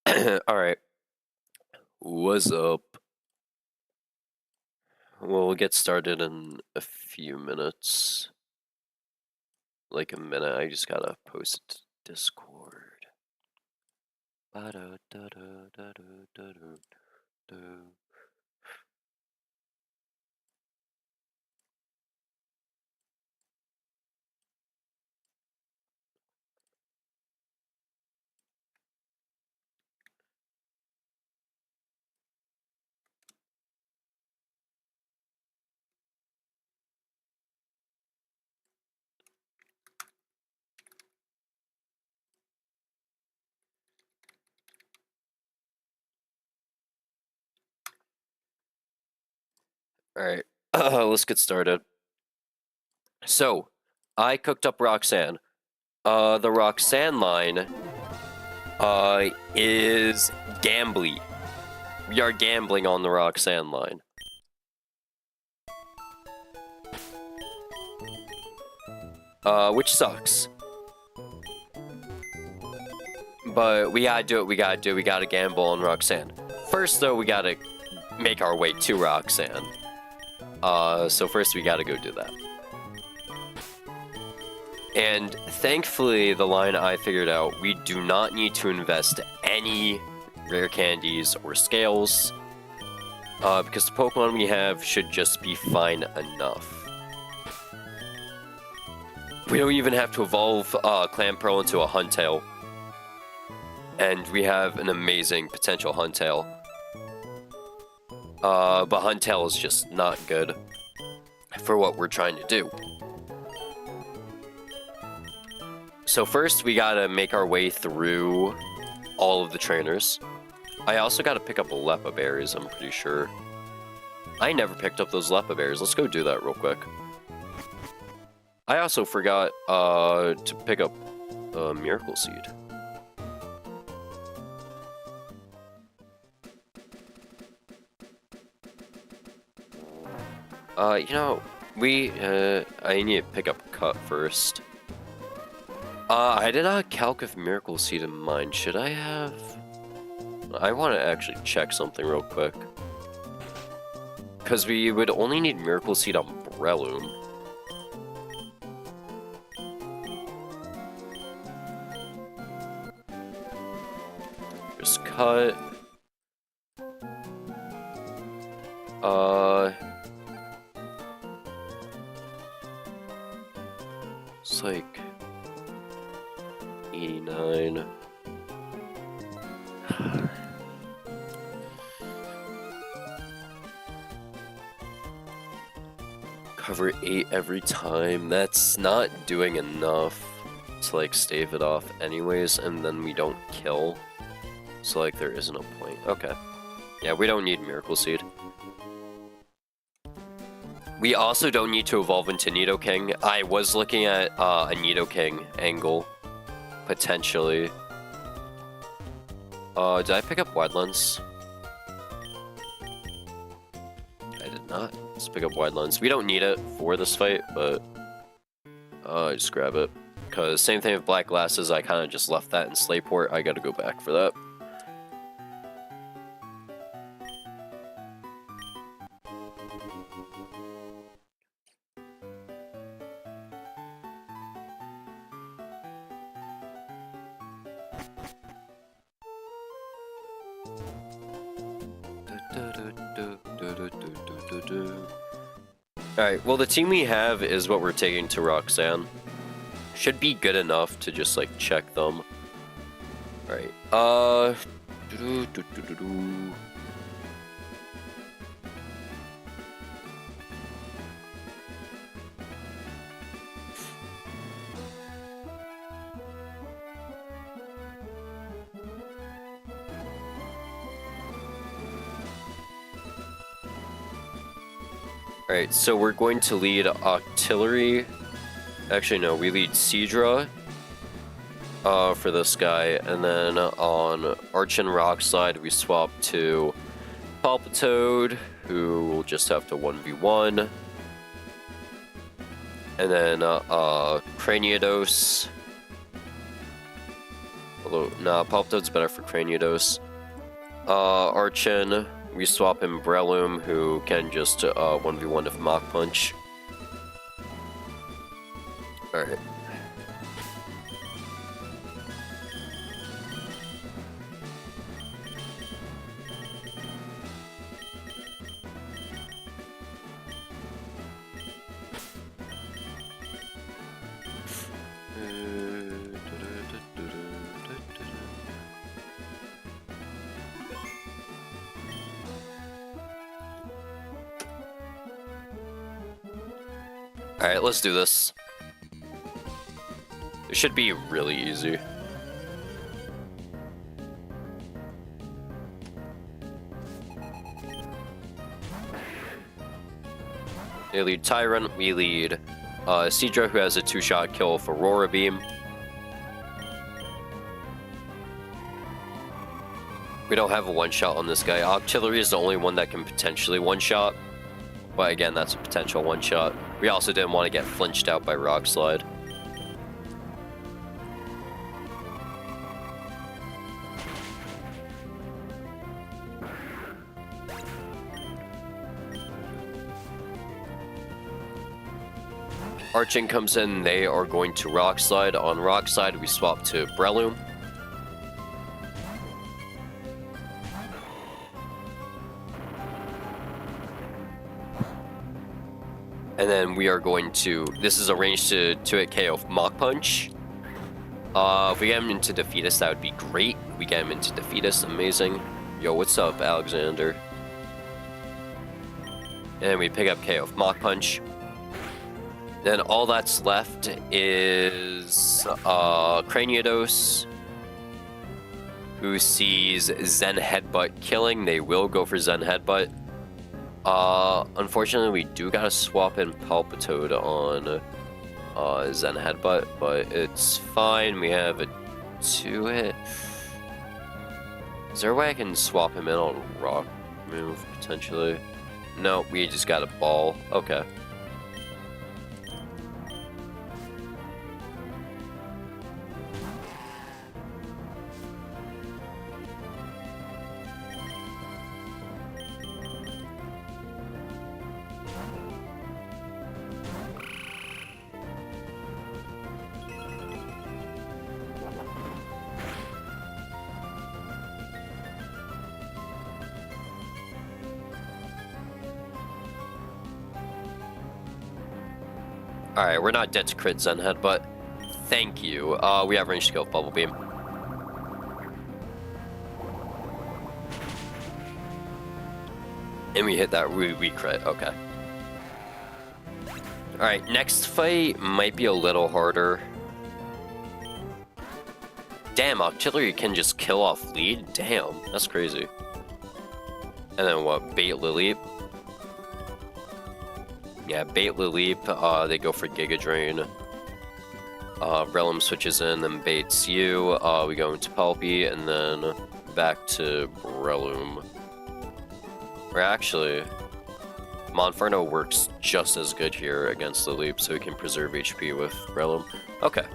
Alright. What's up? We'll get started in a few minutes. Like a minute, I just gotta post it to Discord. Alright, let's get started. So, I cooked up Roxanne. The Roxanne line, is gambly. We are gambling on the Roxanne line. Which sucks. But we gotta do what we gotta do. We gotta gamble on Roxanne. First, though, we gotta make our way to Roxanne. So first we gotta go do that. And thankfully, the line I figured out, we do not need to invest any rare candies or scales, because the Pokemon we have should just be fine enough. We don't even have to evolve Clamperl into a Huntail. And we have an amazing potential Huntail. But Huntail is just not good for what we're trying to do. So first, we gotta make our way through all of the trainers. I also gotta pick up Lepa berries, I'm pretty sure. I never picked up those Lepa berries. Let's go do that real quick. I also forgot to pick up a Miracle Seed. You know, I need to pick up Cut first. I did not calc with Miracle Seed in mind. Should I have? I want to actually check something real quick. Because we would only need Miracle Seed on Breloom. Just Cut. It's like 89. Cover 8 every time. That's not doing enough to like stave it off anyways, and then we don't kill. So like there isn't a point. Okay. Yeah, we don't need Miracle Seed. We also don't need to evolve into Nidoking. I was looking at a Nidoking angle, potentially. Did I pick up Wide Lens? I did not. Let's pick up Wide Lens. We don't need it for this fight, but just grab it. Because same thing with Black Glasses, I kind of just left that in Slayport. I gotta go back for that. Alright, well the team we have is what we're taking to Roxanne. Should be good enough to just like check them. Alright, Alright, so we're going to lead Octillery. Actually, no, we lead Seadra for this guy. And then on Arch and Rock side, we swap to Palpitoad, who will just have to 1v1. And then Craniados Although, nah, Palpitoad's better for Craniodos. Archon, we swap in Breloom, who can just 1v1 with Mach Punch. Alright. Alright, let's do this. It should be really easy. They lead Tyrant, we lead Seadra, who has a 2-shot kill with Aurora Beam. We don't have a 1-shot on this guy. Octillery is the only one that can potentially 1-shot. But again, that's a potential 1-shot. We also didn't want to get flinched out by Rock Slide. Archon comes in, they are going to Rock Slide. On Rock Slide, we swap to Breloom. And then we are going to, this is a range to hit KO of Mach Punch. If we get him into Defeatus, that would be great. We get him into Defeatus, amazing. Yo, what's up, Alexander? And we pick up KO of Mach Punch. Then all that's left is Craniodos, who sees Zen Headbutt killing. They will go for Zen Headbutt. Unfortunately, we do gotta swap in Palpitoad on Zen Headbutt, but it's fine. We have a 2-hit. Is there a way I can swap him in on Rock move, potentially? No, we just got a ball. Okay. Alright, we're not dead to crit Zen Head, but thank you. We have range to go with Bubble Beam. And we hit that, we crit, okay. Alright, next fight might be a little harder. Damn, Octillery can just kill off lead? Damn, that's crazy. And then what, Bait Lilip? Yeah, Bait Lilip, they go for Giga Drain. Breloom switches in, then baits you. We go into Palpy, and then back to Breloom. Or actually, Monferno works just as good here against Lilip, so we can preserve HP with Breloom. Okay.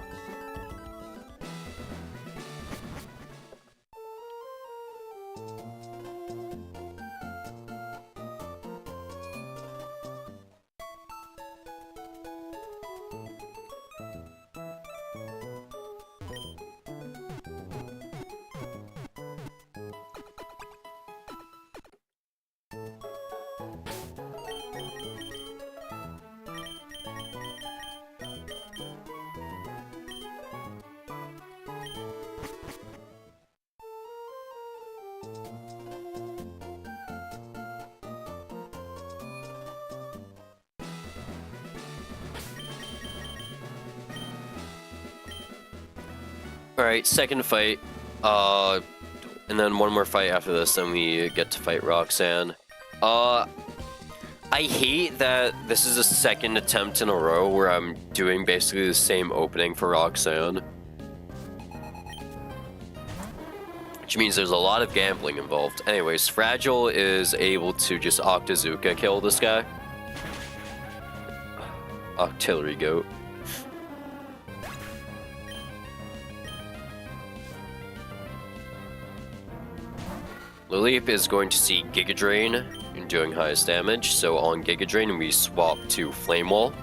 Alright, second fight, and then one more fight after this, then we get to fight Roxanne. I hate that this is the second attempt in a row where I'm doing basically the same opening for Roxanne. Which means there's a lot of gambling involved. Anyways, Fragile is able to just Octazooka kill this guy. Octillery Goat. Lileep is going to see Giga Drain and doing highest damage, so on Giga Drain we swap to Flame Wall.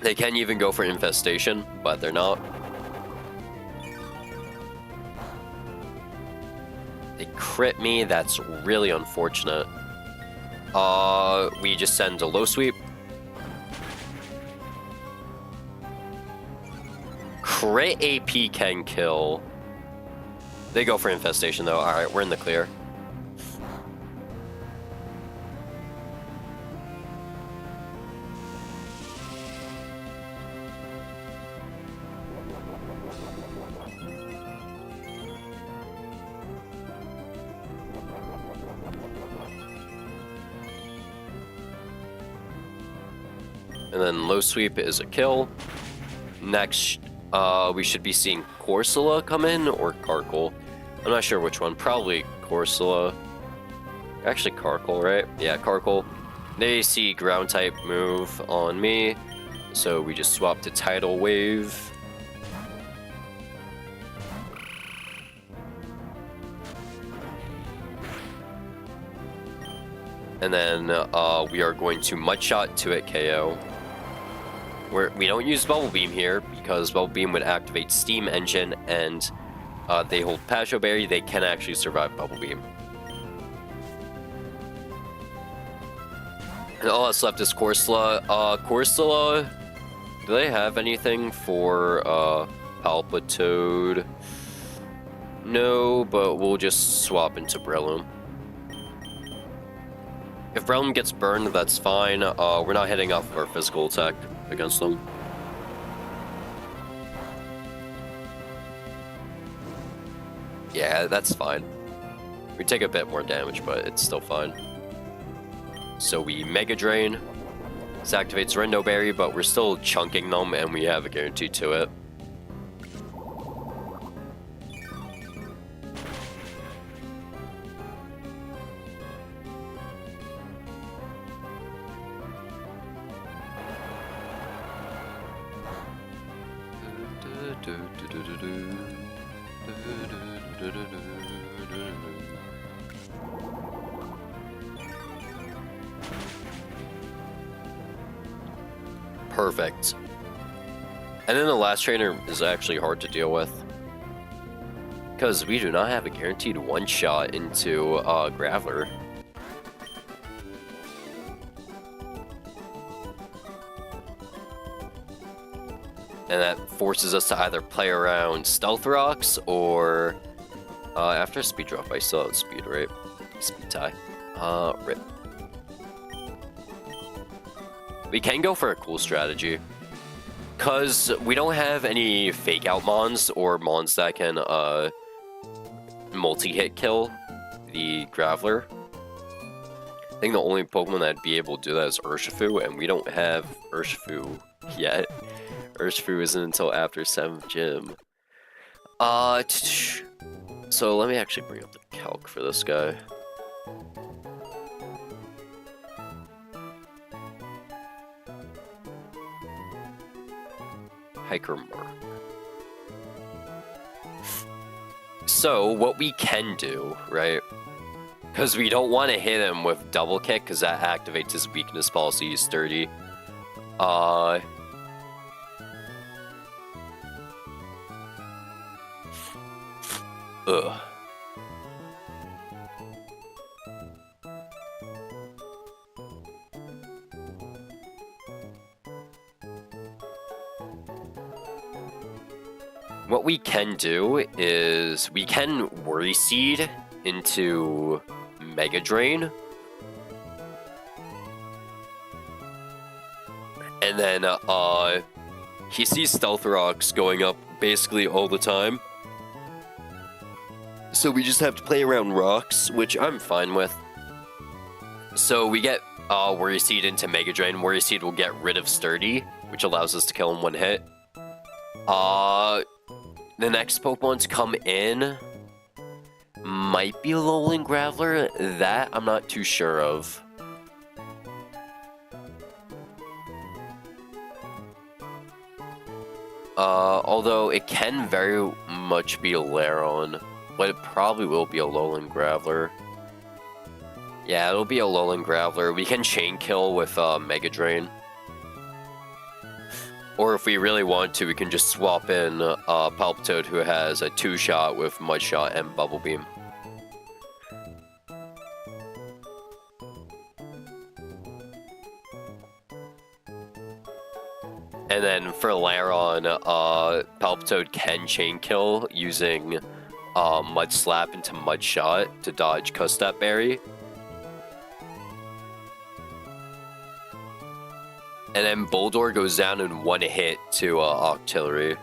They can even go for Infestation, but they're not. They crit me, that's really unfortunate. We just send a low sweep. Crit AP can kill. They go for Infestation though. Alright, we're in the clear. And then low sweep is a kill. Next, we should be seeing Corsola come in, or Karkle. I'm not sure which one. Probably Corsola. Actually, Karkle, right? Yeah, Karkle. They see ground type move on me, so we just swap to Tidal Wave. And then we are going to Mud Shot to it KO. We don't use Bubble Beam here because Bubble Beam would activate Steam Engine, and they hold Pasho Berry. They can actually survive Bubble Beam. And all that's left is Corsola. Corsola, do they have anything for Palpitoad? No, but we'll just swap into Breloom. If Breloom gets burned, that's fine. We're not hitting off our physical attack against them. Yeah, that's fine. We take a bit more damage, but it's still fine. So we Mega Drain. This activates Rendo Berry, but we're still chunking them, and we have a guarantee to it. Perfect. And then the last trainer is actually hard to deal with, because we do not have a guaranteed one-shot into Graveler. And that forces us to either play around Stealth Rocks or after Speed Drop, I still have Speed, right? Speed tie. Rip. We can go for a cool strategy, because we don't have any Fake Out Mons or Mons that can multi-hit kill the Graveler. I think the only Pokemon that'd be able to do that is Urshifu, and we don't have Urshifu yet. Urshifu isn't until after 7th gym. So let me actually bring up the calc for this guy. Hiker Mark. So what we can do, right? Because we don't want to hit him with Double Kick, because that activates his weakness policy. He's sturdy. Ugh. What we can do is we can Worry Seed into Mega Drain. And then he sees Stealth Rocks going up basically all the time. So we just have to play around rocks, which I'm fine with. So we get Worry Seed into Mega Drain. Worry Seed will get rid of Sturdy, which allows us to kill him one hit. The next Pokemon to come in might be Alolan Graveler. That I'm not too sure of. Although it can very much be a Laron, but it probably will be a Lowland Graveler. Yeah, it'll be a Lowland Graveler. We can chain kill with Mega Drain. Or if we really want to, we can just swap in Palpitoad, who has a 2-shot with Mud Shot and Bubble Beam. And then for Laron, Palpitoad can chain kill using Mud Slap into Mud Shot to dodge Custap Berry. And then Boldore goes down in 1 hit to Octillery.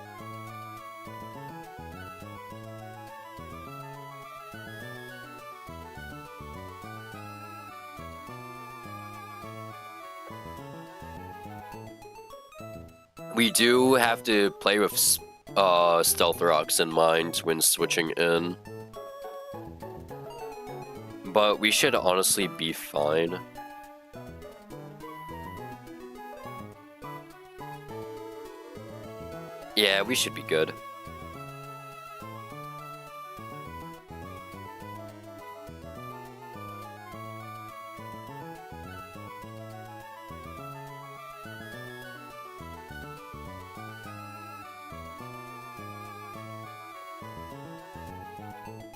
We do have to play with Stealth Rocks in mind when switching in. But we should honestly be fine. Yeah, we should be good.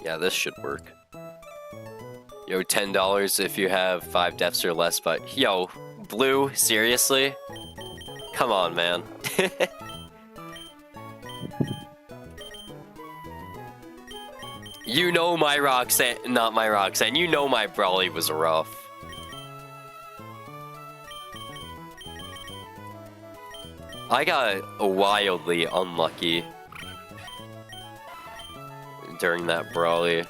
Yeah, this should work. Yo, $10 if you have 5 deaths or less, but yo, Blue, seriously? Come on, man. You know my Roxanne, not my Roxanne, you know my Brawly was rough. I got wildly unlucky during that Brawly.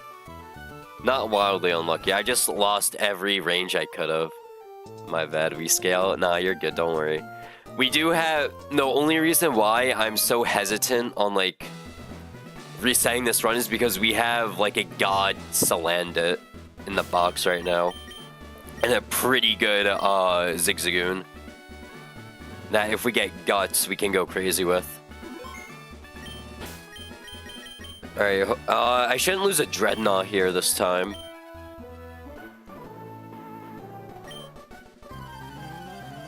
Not wildly unlucky, I just lost every range I could have. My bad, we scale. Nah, you're good, don't worry. We do have, the only reason why I'm so hesitant on like resetting this run is because we have like a God Salandit in the box right now. And a pretty good Zigzagoon that if we get Guts, we can go crazy with. Alright, I shouldn't lose a Dreadnought here this time.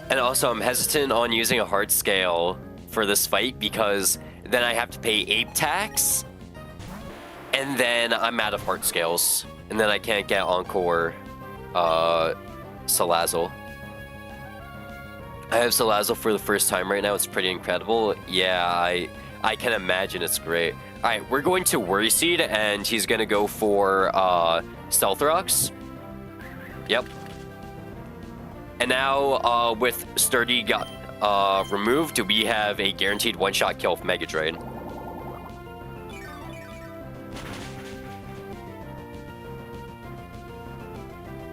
And also, I'm hesitant on using a Heart Scale for this fight because then I have to pay Ape Tax. And then I'm out of Heart Scales. And then I can't get Encore Salazzle. I have Salazzle for the first time right now. It's pretty incredible. Yeah, I can imagine it's great. Alright, we're going to Worry Seed, and he's going to go for Stealth Rocks. Yep. And now, with Sturdy got removed, we have a guaranteed one-shot kill with Mega Drain.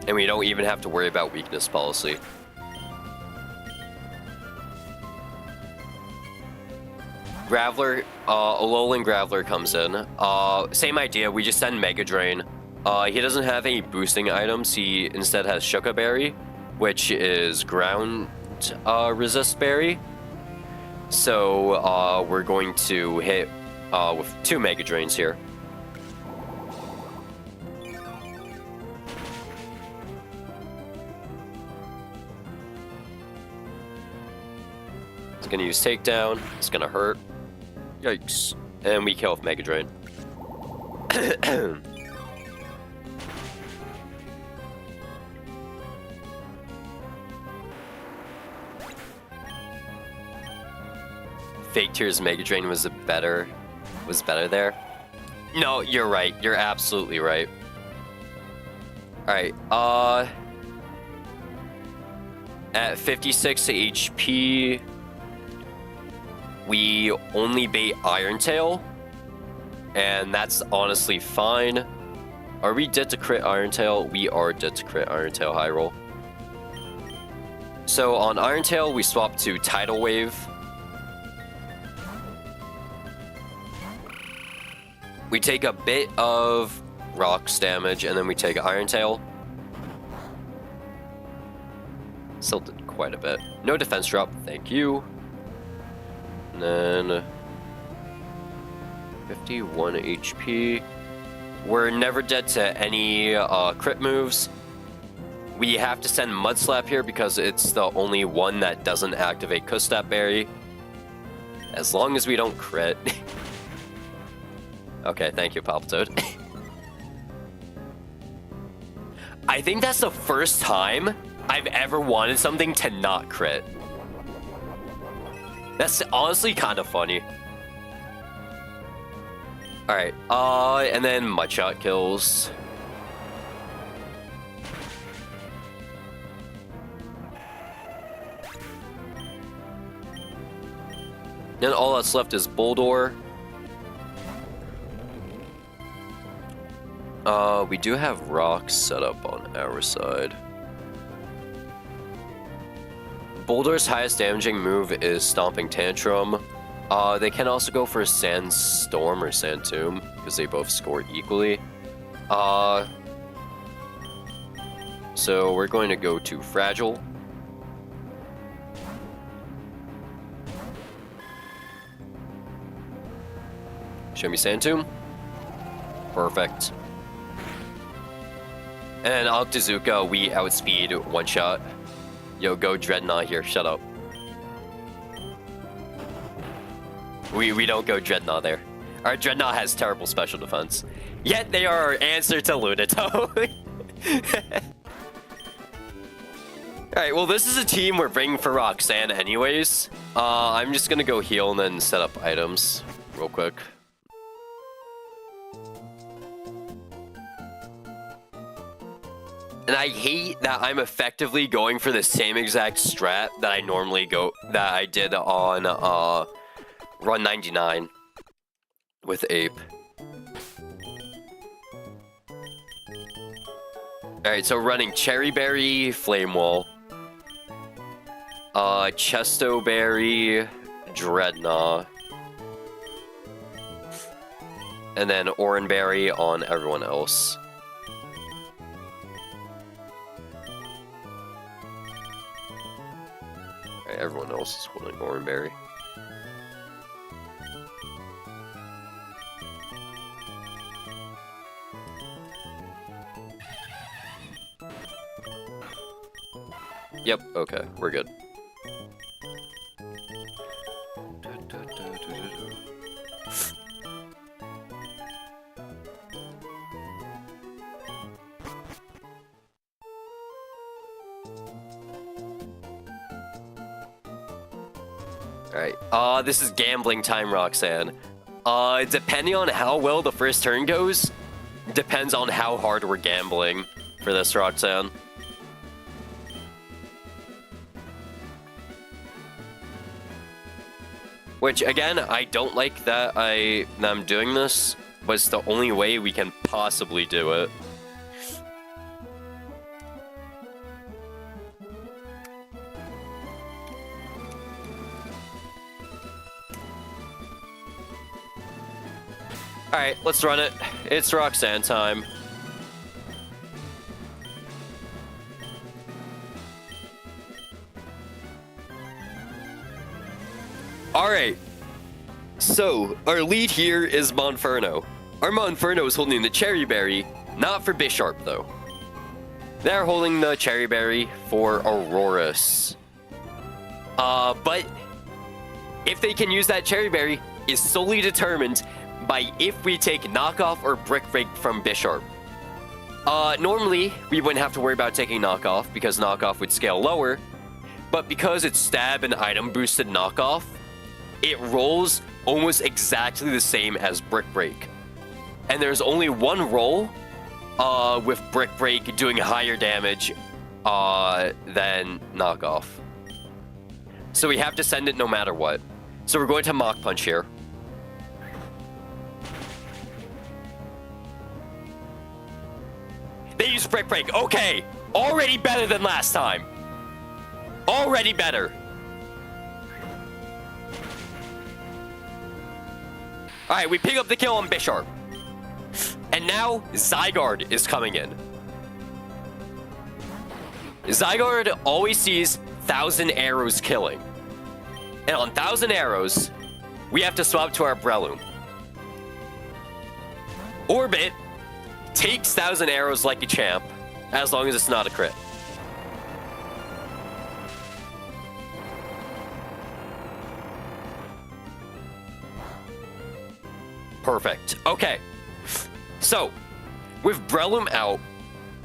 And we don't even have to worry about weakness policy. Graveler, Alolan Graveler comes in. Same idea, we just send Mega Drain. He doesn't have any boosting items, he instead has Shuka Berry, which is ground resist berry. So we're going to hit with 2 Mega Drains here. It's gonna use Takedown, it's gonna hurt. Yikes. And we kill with Mega Drain. Fake Tears Mega Drain was better there. No, you're right. You're absolutely right. Alright, at 56 HP, we only bait Iron Tail, and that's honestly fine. Are we dead to crit Iron Tail? We are dead to crit Iron Tail high roll. So on Iron Tail, we swap to Tidal Wave. We take a bit of Rocks damage, and then we take Iron Tail. Still did quite a bit. No defense drop, thank you. And then 51 HP. We're never dead to any crit moves. We have to send Mud Slap here because it's the only one that doesn't activate Kustat Berry. As long as we don't crit. Okay, thank you, Palpitoad. I think that's the first time I've ever wanted something to not crit. That's honestly kind of funny. Alright, and then Mudshot kills. Then all that's left is Boldore. We do have rocks set up on our side. Boulder's highest damaging move is Stomping Tantrum. They can also go for Sandstorm or Sand Tomb, because they both score equally. So we're going to go to Fragile. Show me Sand Tomb. Perfect. And Octazooka, we outspeed one shot. Yo, go Dreadnought here, shut up. We don't go Dreadnought there. Our Dreadnought has terrible special defense. Yet they are our answer to Lunatone. Alright, well this is a team we're bringing for Roxanne anyways. I'm just gonna go heal and then set up items real quick. And I hate that I'm effectively going for the same exact strat that I did on Run 99 with Ape. Alright, so running Cherry Berry, Flame Wall, Chesto Berry, Dreadnought, and then Oranberry on everyone else. Everyone else is holding Oranberry. Yep, okay, we're good. Alright, this is gambling time, Roxanne. Depending on how well the first turn goes, depends on how hard we're gambling for this, Roxanne. Which, again, I don't like that I'm doing this, but it's the only way we can possibly do it. Alright, let's run it. It's Roxanne time. Alright. So, our lead here is Monferno. Our Monferno is holding the Cherry Berry, not for Bisharp though. They're holding the Cherry Berry for Aurorus. But if they can use that Cherry Berry is solely determined by if we take Knockoff or Brick Break from Bisharp. Normally, we wouldn't have to worry about taking Knockoff because Knockoff would scale lower, but because it's Stab and Item boosted Knockoff, it rolls almost exactly the same as Brick Break. And there's only one roll with Brick Break doing higher damage than Knockoff. So we have to send it no matter what. So we're going to Mach Punch here. They use Brick Break. Okay. Already better than last time. Already better. Alright, we pick up the kill on Bisharp. And now, Zygarde is coming in. Zygarde always sees 1,000 arrows killing. And on 1,000 arrows, we have to swap to our Breloom. Orbit takes 1,000 arrows like a champ, as long as it's not a crit. Perfect. Okay. So, with Breloom out,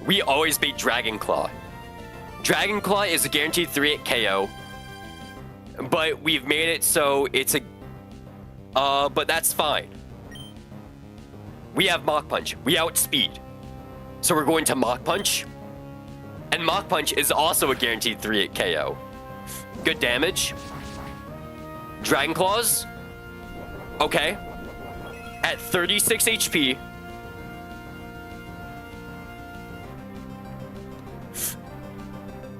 we always beat Dragon Claw. Dragon Claw is a guaranteed 3-hit KO, but we've made it so it's a... but that's fine. We have Mach Punch. We outspeed. So we're going to Mach Punch. And Mach Punch is also a guaranteed 3-hit KO. Good damage. Dragon Claws. Okay. At 36 HP.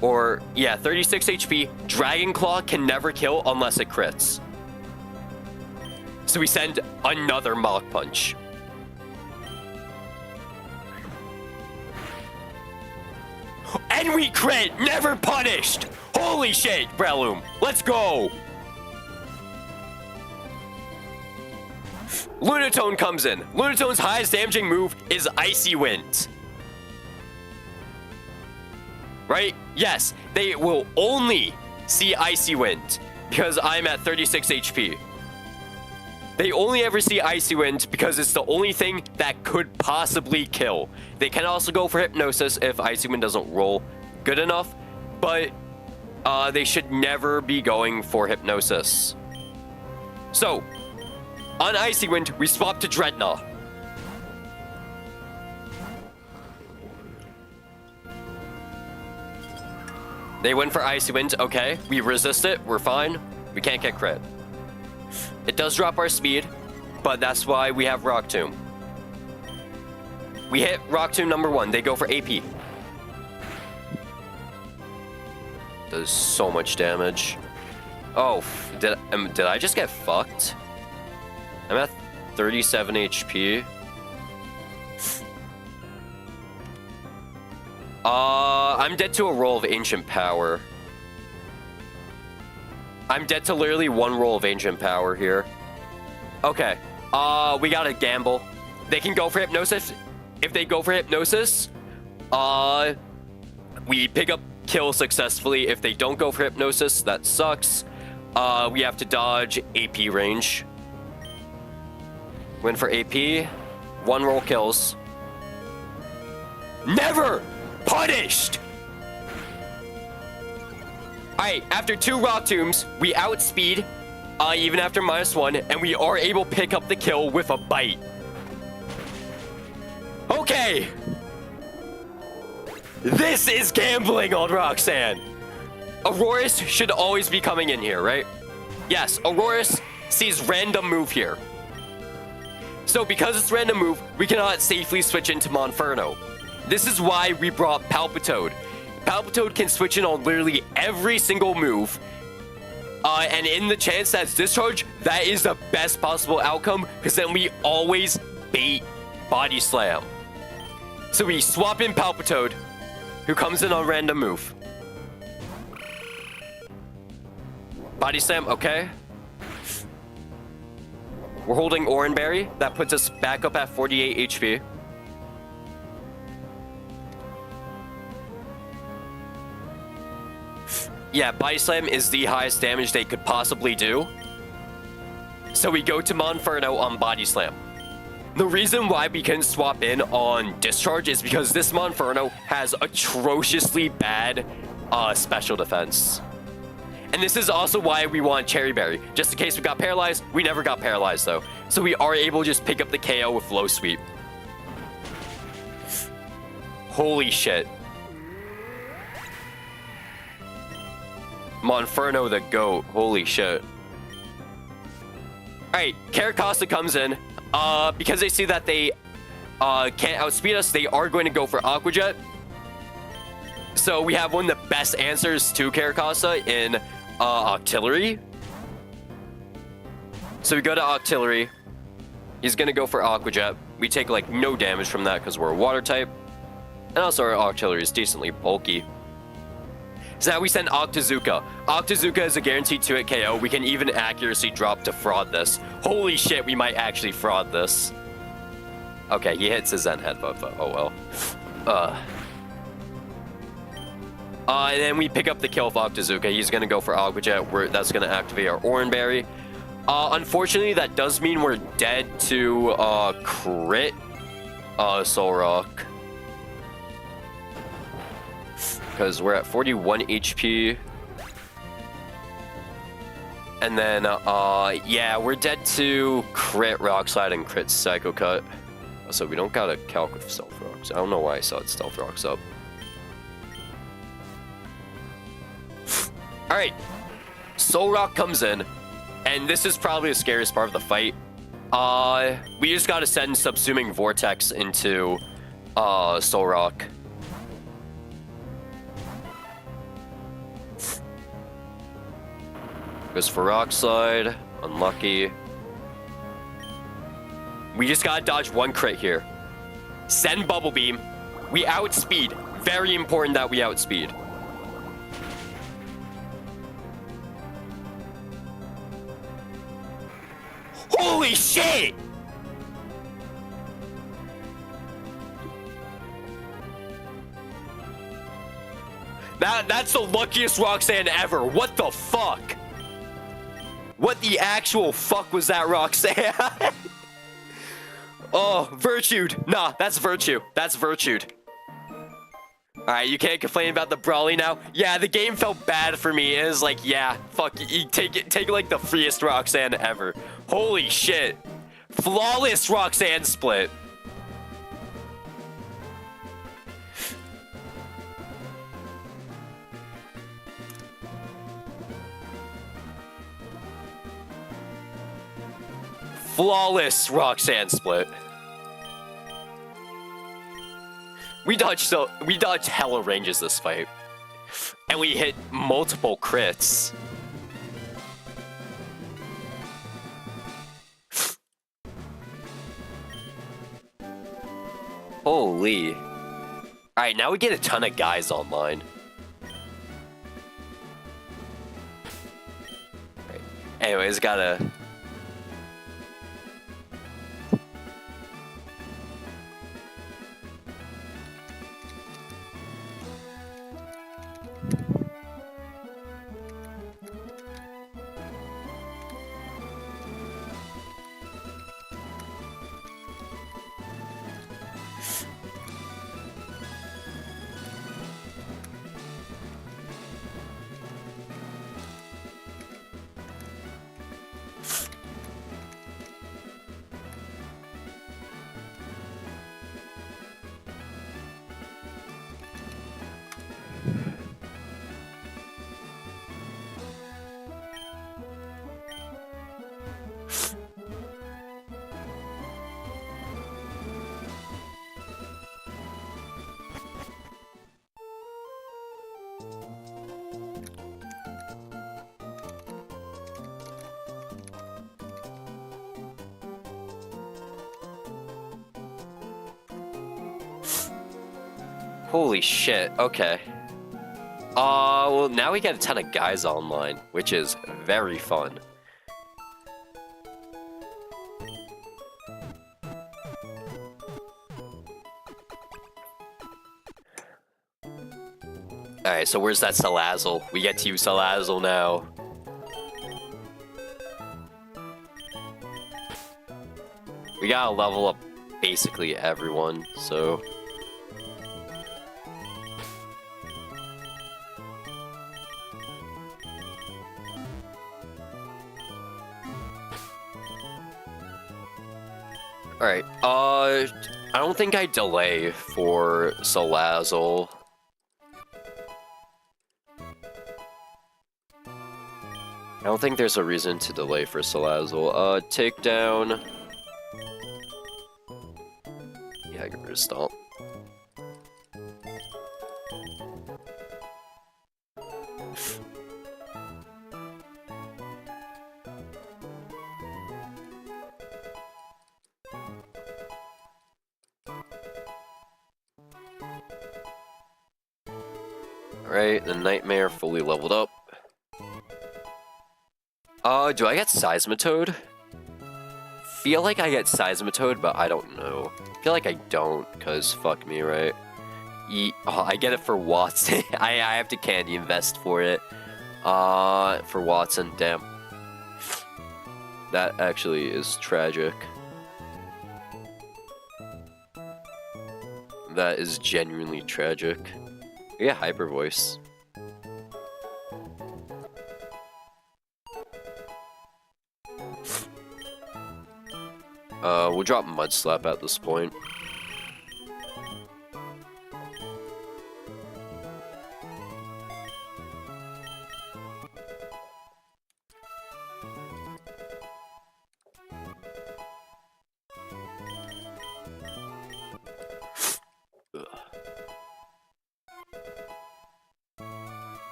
Or, yeah, 36 HP. Dragon Claw can never kill unless it crits. So we send another Mach Punch. And we crit! Never punished! Holy shit, Breloom! Let's go! Lunatone comes in. Lunatone's highest damaging move is Icy Wind. Right? Yes, they will only see Icy Wind because I'm at 36 HP. They only ever see Icy Wind because it's the only thing that could possibly kill. They can also go for Hypnosis if Icy Wind doesn't roll good enough, but they should never be going for Hypnosis. So, on Icy Wind, we swap to Dreadnought. They went for Icy Wind, okay. We resist it, we're fine. We can't get crit. It does drop our speed, but that's why we have Rock Tomb. We hit Rock Tomb number 1, they go for AP. Does so much damage. Oh, did I just get fucked? I'm at 37 HP. I'm dead to a roll of Ancient Power. I'm dead to literally one roll of Ancient Power here. Okay. We gotta gamble. They can go for Hypnosis. If they go for Hypnosis, we pick up kill successfully. If they don't go for Hypnosis, that sucks. We have to dodge AP range. Win for AP. One roll kills. Never punished! Alright, after 2 Rock Tombs, we outspeed, even after -1, and we are able to pick up the kill with a bite. Okay! This is gambling on Roxanne! Aurorus should always be coming in here, right? Yes, Aurorus sees random move here. So because it's random move, we cannot safely switch into Monferno. This is why we brought Palpitoad. Palpitoad can switch in on literally every single move. And in the chance that's Discharge, that is the best possible outcome, because then we always bait Body Slam. So we swap in Palpitoad, who comes in on random move. Body Slam, okay. We're holding Oranberry. That puts us back up at 48 HP. Yeah, Body Slam is the highest damage they could possibly do. So we go to Monferno on Body Slam. The reason why we can swap in on Discharge is because this Monferno has atrociously bad special defense. And this is also why we want Cherry Berry. Just in case we got paralyzed, we never got paralyzed though. So we are able to just pick up the KO with low sweep. Holy shit. Monferno the GOAT. Holy shit. Alright, Caracasa comes in. Because they see that they can't outspeed us, they are going to go for Aqua Jet. So we have one of the best answers to Caracasa in Octillery. So we go to Octillery. He's going to go for Aqua Jet. We take like no damage from that because we're a water type. And also our Octillery is decently bulky. So now we send Octazooka. Octazooka is a guaranteed 2-hit KO. We can even accuracy drop to fraud this. Holy shit, we might actually fraud this. Okay, he hits his Zen headbutt, but oh well. And then we pick up the kill of Octazooka. He's gonna go for Aqua Jet. That's gonna activate our Oranberry. Unfortunately, that does mean we're dead to crit Soul Rock. Because we're at 41 HP. And then, yeah, we're dead to crit Rock Slide and crit Psycho Cut. So we don't got a calc with Stealth Rocks. I don't know why I saw it Stealth Rocks up. Alright. Soul Rock comes in. And this is probably the scariest part of the fight. We just gotta send Subsuming Vortex into Soul Rock. Goes for Rock Slide. Unlucky. We just gotta dodge one crit here. Send Bubble Beam. We outspeed. Very important that we outspeed. Holy shit! That's the luckiest Roxanne ever. What the fuck? What the actual fuck was that, Roxanne? Oh, virtued. Nah, that's virtue. That's virtued. Alright, you can't complain about the brawly now. Yeah, the game felt bad for me. It was like, yeah, fuck, you take like the freest Roxanne ever. Holy shit. Flawless Roxanne split. Flawless Roxanne split. We dodged hella ranges this fight. And we hit multiple crits. Holy. Alright, now we get a ton of guys online. Right. Anyways, gotta... Holy shit, okay. Well, now we get a ton of guys online, which is very fun. Alright, so where's that Salazzle? We get to use Salazzle now. We gotta level up basically everyone, so... Alright, I don't think I delay for Salazzle. I don't think there's a reason to delay for Salazzle. Takedown. Yeah, get rid of Stomp. Alright, the Nightmare fully leveled up. Do I get Seismitoad? feel like I get Seismitoad, but I don't know. I feel like I don't, because fuck me, right? I get it for Watson. I have to candy invest for it. For Watson, damn. That actually is tragic. That is genuinely tragic. Yeah, Hyper Voice. We'll drop Mud Slap at this point.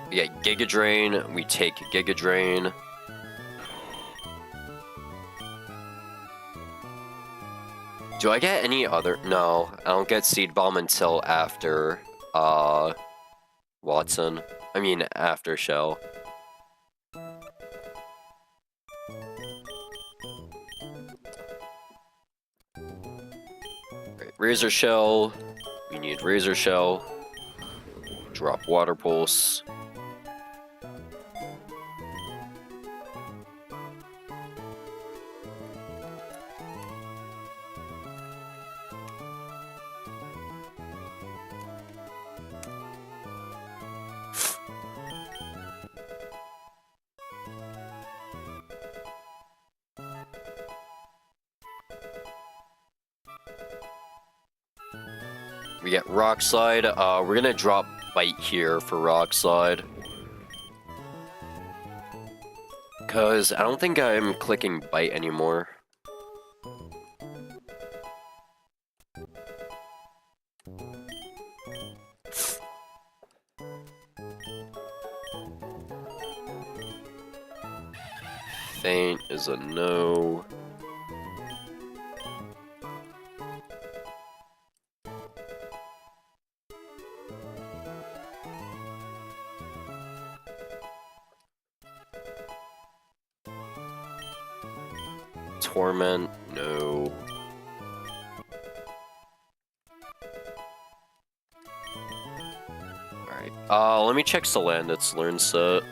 We get Giga Drain, we take Giga Drain. Do I get any other? No, I don't get Seed Bomb until after, Watson. I mean, after Shell. Right, Razor Shell. We need Razor Shell. Drop Water Pulse. We get Rock Slide. We're gonna drop Bite here for Rock Slide. Cause I don't think I'm clicking Bite anymore. Faint is a no. Torment, no. Alright, let me check Salandit's learn set.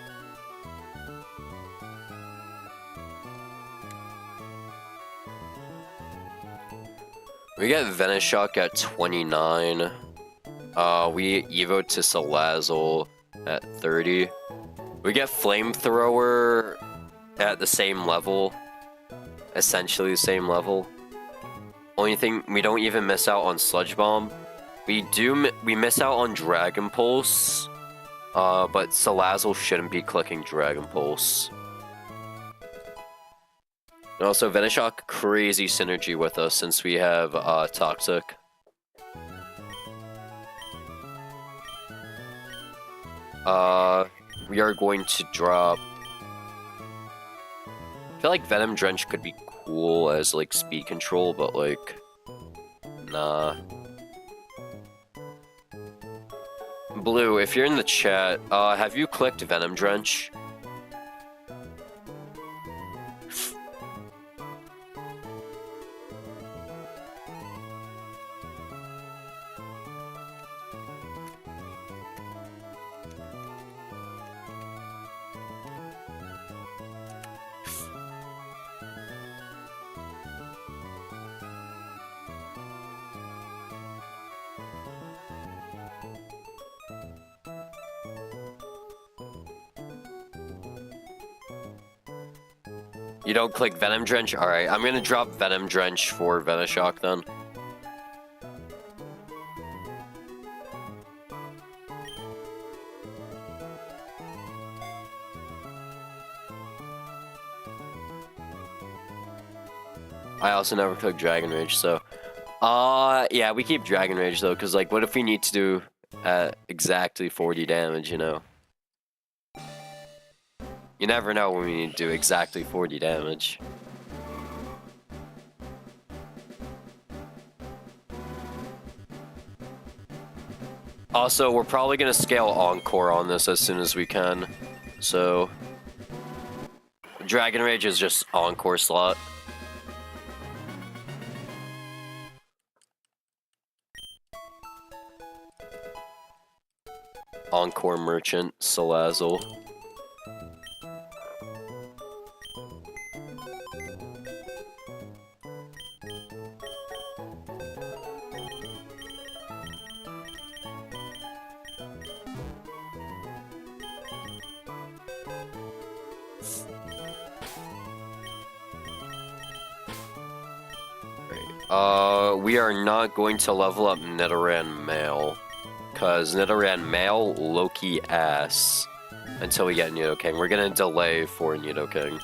We get Venoshock at 29. We Evo to Salazzle at 30. We get Flamethrower at the same level. Essentially the same level. Only thing, we don't even miss out on Sludge Bomb. We miss out on Dragon Pulse, but Salazzle shouldn't be clicking Dragon Pulse. And also, Venoshock, crazy synergy with us since we have Toxic. We are going to drop... I feel like Venom Drench could be cool as, like, speed control, but, like, nah. Blue, if you're in the chat, have you clicked Venom Drench? You don't click Venom Drench? Alright, I'm gonna drop Venom Drench for Venoshock then. I also never click Dragon Rage, so... yeah, we keep Dragon Rage though, because like, what if we need to do exactly 40 damage, you know? You never know when we need to do exactly 40 damage. Also, we're probably going to scale Encore on this as soon as we can. So, Dragon Rage is just Encore slot. Encore Merchant, Salazzle. We are not going to level up Nidoran Male, because Nidoran Male low-key ass until we get Nidoking. We're gonna delay for Nidoking.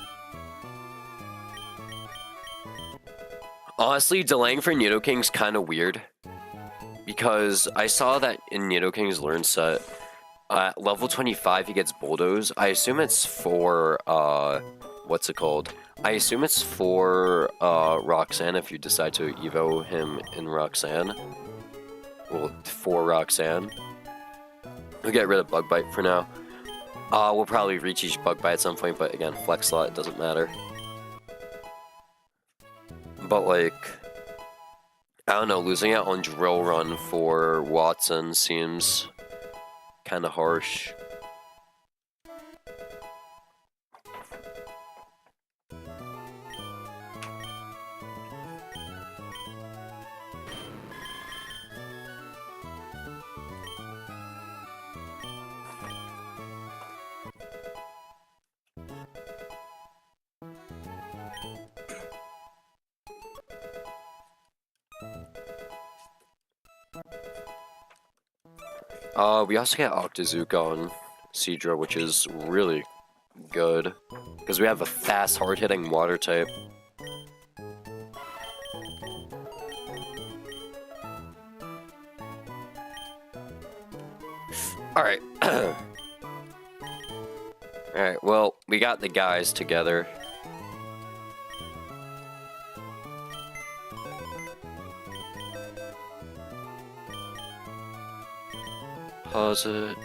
Honestly, delaying for Nidoking's kind of weird, because I saw that in Nidoking's learn set, at level 25 he gets Bulldoze. I assume it's for, what's it called? I assume it's for Roxanne if you decide to Evo him in Roxanne. Well, for Roxanne. We'll get rid of Bug Bite for now. We'll probably reach each Bug Bite at some point, but again, Flex Slot, it doesn't matter. But like, I don't know, losing out on Drill Run for Watson seems kind of harsh. We also get Octazooka on Seadra, which is really good, because we have a fast, hard-hitting water type. Alright. Alright, well, we got the guys together. Pause it.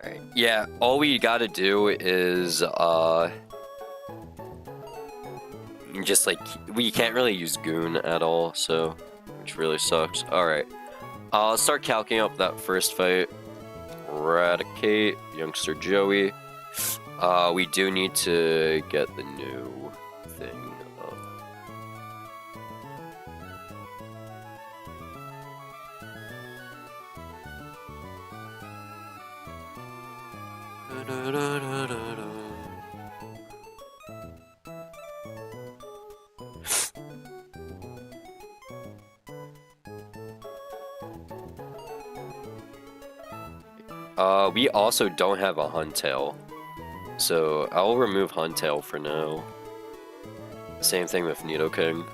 Alright, yeah, all we gotta do is, just like, we can't really use Goon at all, so, which really sucks. Alright, let's start calcing up that first fight. Eradicate, Youngster Joey. We do need to get the new thing up. We also don't have a Huntail, so I'll remove Huntail for now. Same thing with Nidoking.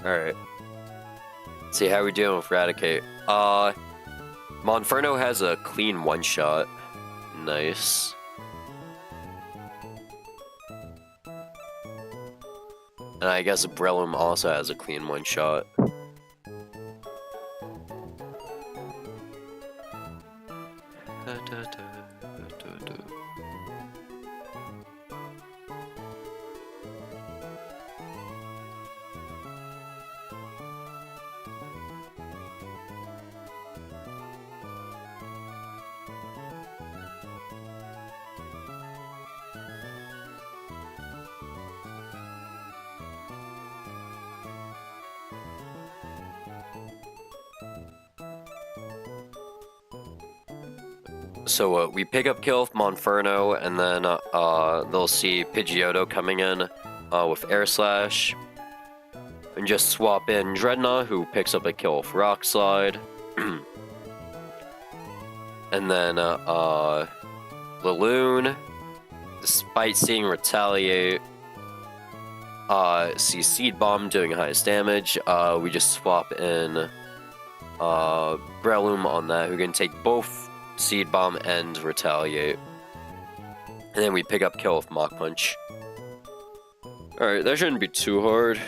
Alright. See how we doing with Eradicate. Monferno has a clean one-shot. Nice. And I guess Breloom also has a clean one-shot. So we pick up kill with Monferno, and then they'll see Pidgeotto coming in with Air Slash, and just swap in Dreadnought, who picks up a kill with Rock Slide, and then Laloon, despite seeing Retaliate, see Seed Bomb doing highest damage. We just swap in Breloom on that, who can take both Seed Bomb and Retaliate. And then we pick up kill with Mach Punch. Alright, that shouldn't be too hard.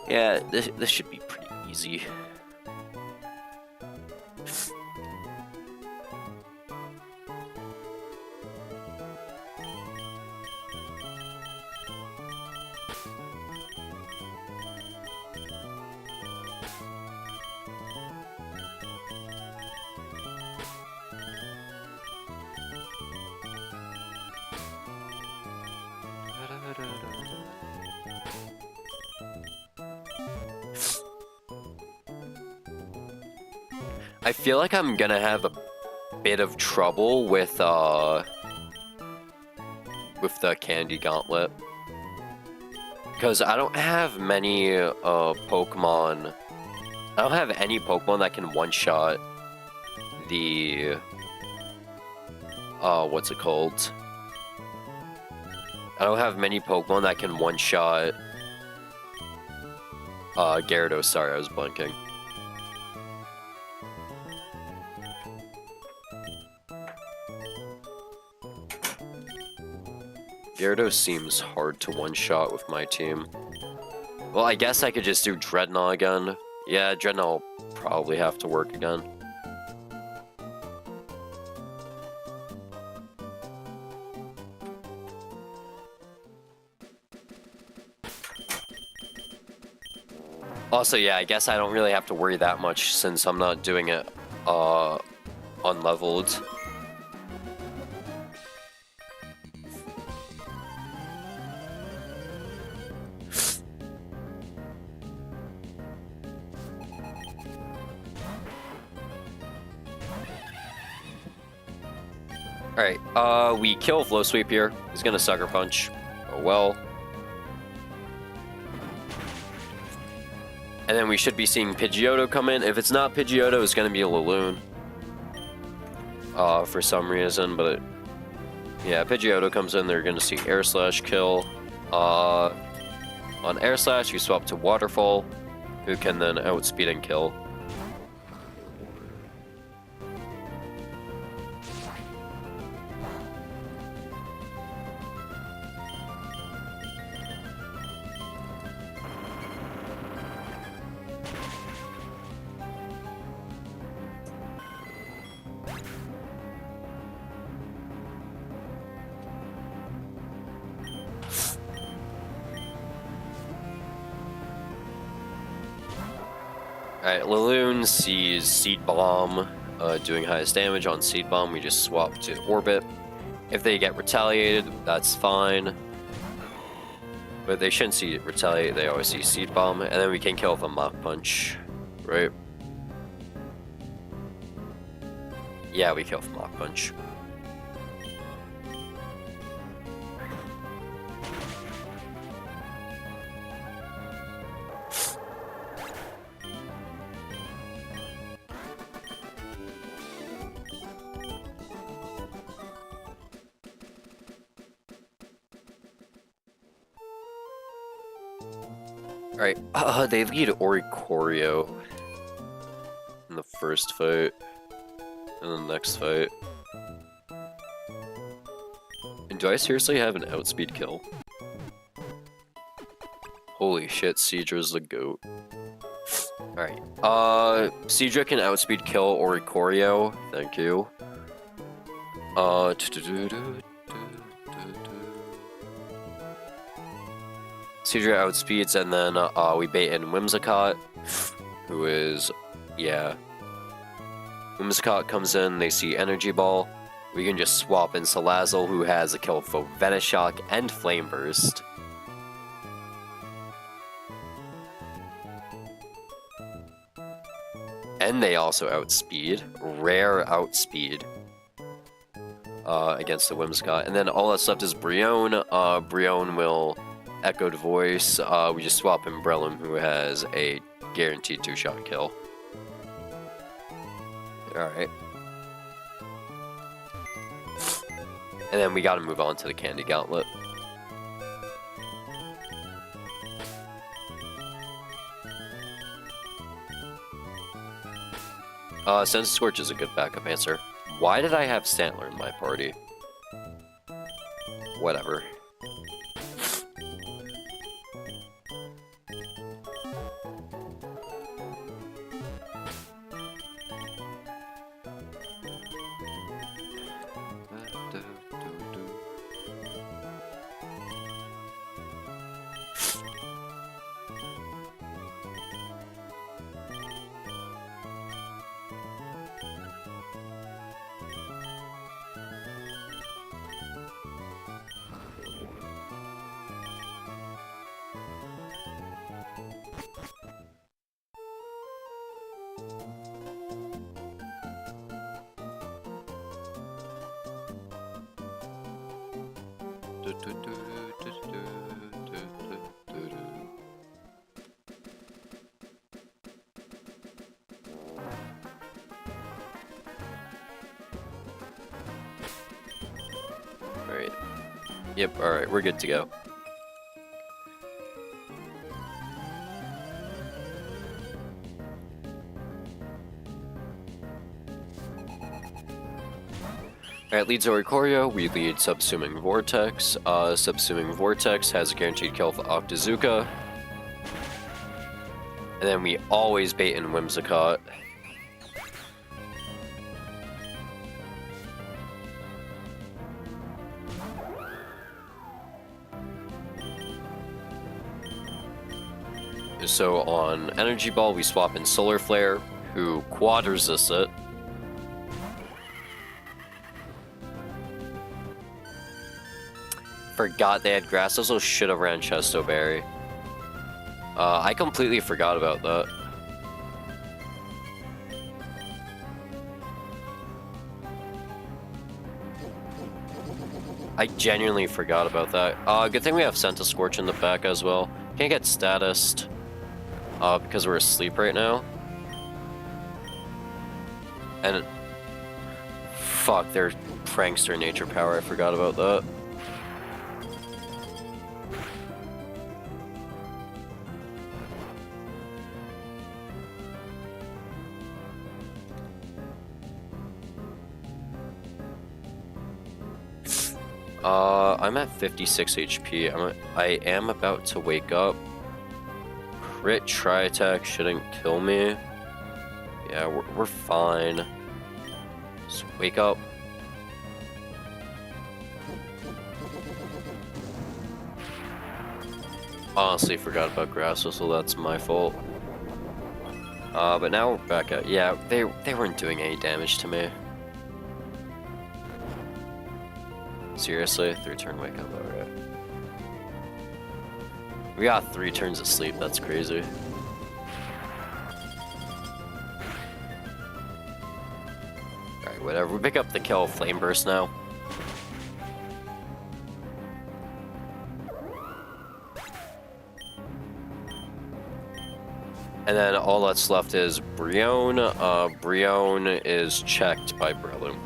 Yeah, this should be pretty easy. I feel like I'm gonna have a bit of trouble with the candy gauntlet. Because I don't have many Pokemon. I don't have any Pokemon that can one-shot the what's it called? I don't have many Pokemon that can one-shot Gyarados. Sorry, I was blanking. Gyarados seems hard to one-shot with my team. Well, I guess I could just do Dreadnought again. Yeah, Dreadnought will probably have to work again. Also, yeah, I guess I don't really have to worry that much since I'm not doing it unleveled. Alright, we kill Flow Sweep here. He's gonna Sucker Punch. Oh well. And then we should be seeing Pidgeotto come in. If it's not Pidgeotto, it's gonna be a Laloon. For some reason, but... yeah, Pidgeotto comes in, they're gonna see Air Slash kill. On Air Slash, you swap to Waterfall, who can then outspeed and kill. Alright, Laloon sees Seed Bomb doing highest damage on Seed Bomb. We just swap to Orbit. If they get retaliated, that's fine. But they shouldn't see Retaliate, they always see Seed Bomb. And then we can kill with a Mach Punch, right? Yeah, we kill with Mach Punch. Alright, they lead Oricorio in the first fight, and the next fight. And do I seriously have an outspeed kill? Holy shit, Seadra's the GOAT. Alright, Seadra can outspeed kill Oricorio, thank you. Seadra outspeeds, and then we bait in Whimsicott, who is, yeah. Whimsicott comes in, they see Energy Ball. We can just swap in Salazzle, who has a kill for Venoshock and Flame Burst. And they also outspeed, rare outspeed, against the Whimsicott. And then all that's left is Brionne. Brionne will Echoed Voice. We just swap in Breloom, who has a guaranteed 2-shot kill. Alright. And then we gotta move on to the Candy Gauntlet. Sense Scorch is a good backup answer. Why did I have Stantler in my party? Whatever. Alright. Yep, alright, we're good to go. Alright, leads Oricorio, we lead Subsuming Vortex. Subsuming Vortex has a guaranteed kill for Octazooka. And then we always bait in Whimsicott. So on Energy Ball, we swap in Solar Flare, who quad resists it. Forgot they had Grass. Also should have ran Chesto Berry. I completely forgot about that. I genuinely forgot about that. Good thing we have Centiskorch in the back as well. Can't get statused because we're asleep right now. And fuck, their Prankster Nature Power. I forgot about that. I'm at 56 HP. I am about to wake up. Crit Tri-Attack shouldn't kill me. Yeah, we're fine. Just wake up. Honestly forgot about Grass Whistle, that's my fault. But now we're back at, yeah, they weren't doing any damage to me. Seriously? 3-turn wake up, alright. We got 3 turns of sleep, that's crazy. Alright, whatever. We pick up the kill Flame Burst now. And then all that's left is Brionne. Brionne is checked by Breloom.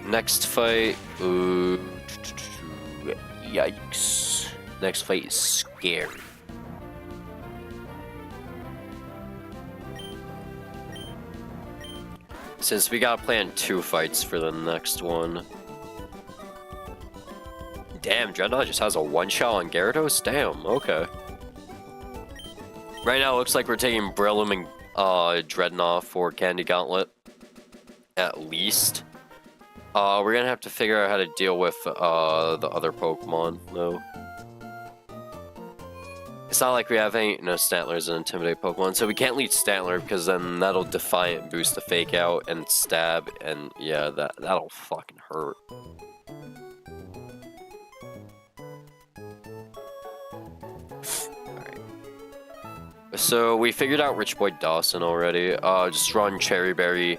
Next fight, yikes. Next fight is scary. Since we gotta plan 2 fights for the next one. Damn, Dreadnought just has a one-shot on Gyarados? Damn, okay. Right now it looks like we're taking Breloom and Dreadnought for Candy Gauntlet. At least. We're gonna have to figure out how to deal with the other Pokemon, though. It's not like we have any Stantlers and Intimidate Pokemon, so we can't lead Stantler because then that'll Defiant boost the Fake Out and Stab, and yeah, that'll fucking hurt. Alright. So we figured out Rich Boy Dawson already. Just run Cherry Berry,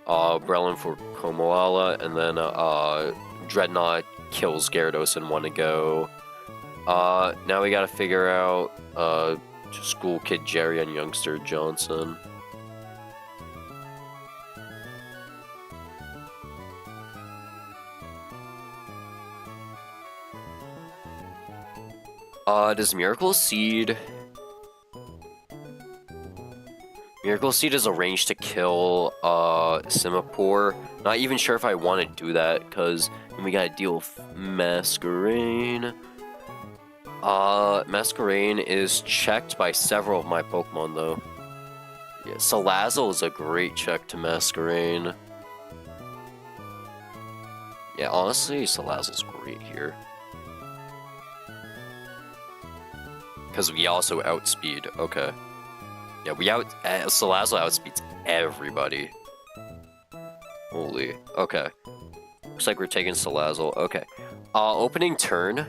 Breloom for Komoala, and then Dreadnought kills Gyarados in 1 go. Now we gotta figure out School Kid Jerry and Youngster Johnson. Does Miracle Seed... Miracle Seed is a range to kill Simipour. Not even sure if I want to do that, because we gotta deal with Masquerain. Masquerain is checked by several of my Pokemon, though. Yeah, Salazzle is a great check to Masquerain. Yeah, honestly, Salazzle's great here. Because we also outspeed. Okay. Yeah, Salazzle outspeeds everybody. Holy. Okay. Looks like we're taking Salazzle. Okay. Opening turn.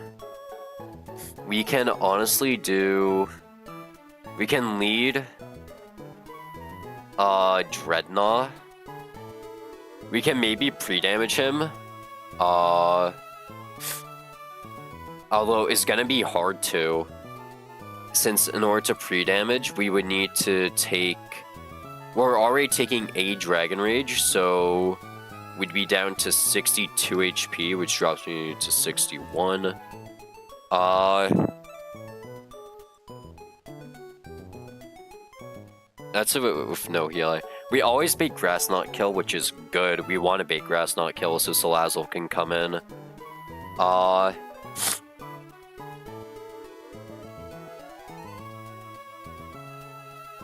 We can honestly do... We can lead... Dreadnought. We can maybe pre-damage him. Although it's gonna be hard too. Since in order to pre-damage, we would need to take... We're already taking a Dragon Rage, so... We'd be down to 62 HP, which drops me to 61. That's with no heal. We always bait Grass Knot Kill, which is good. We want to bait Grass Knot Kill so Salazzle can come in.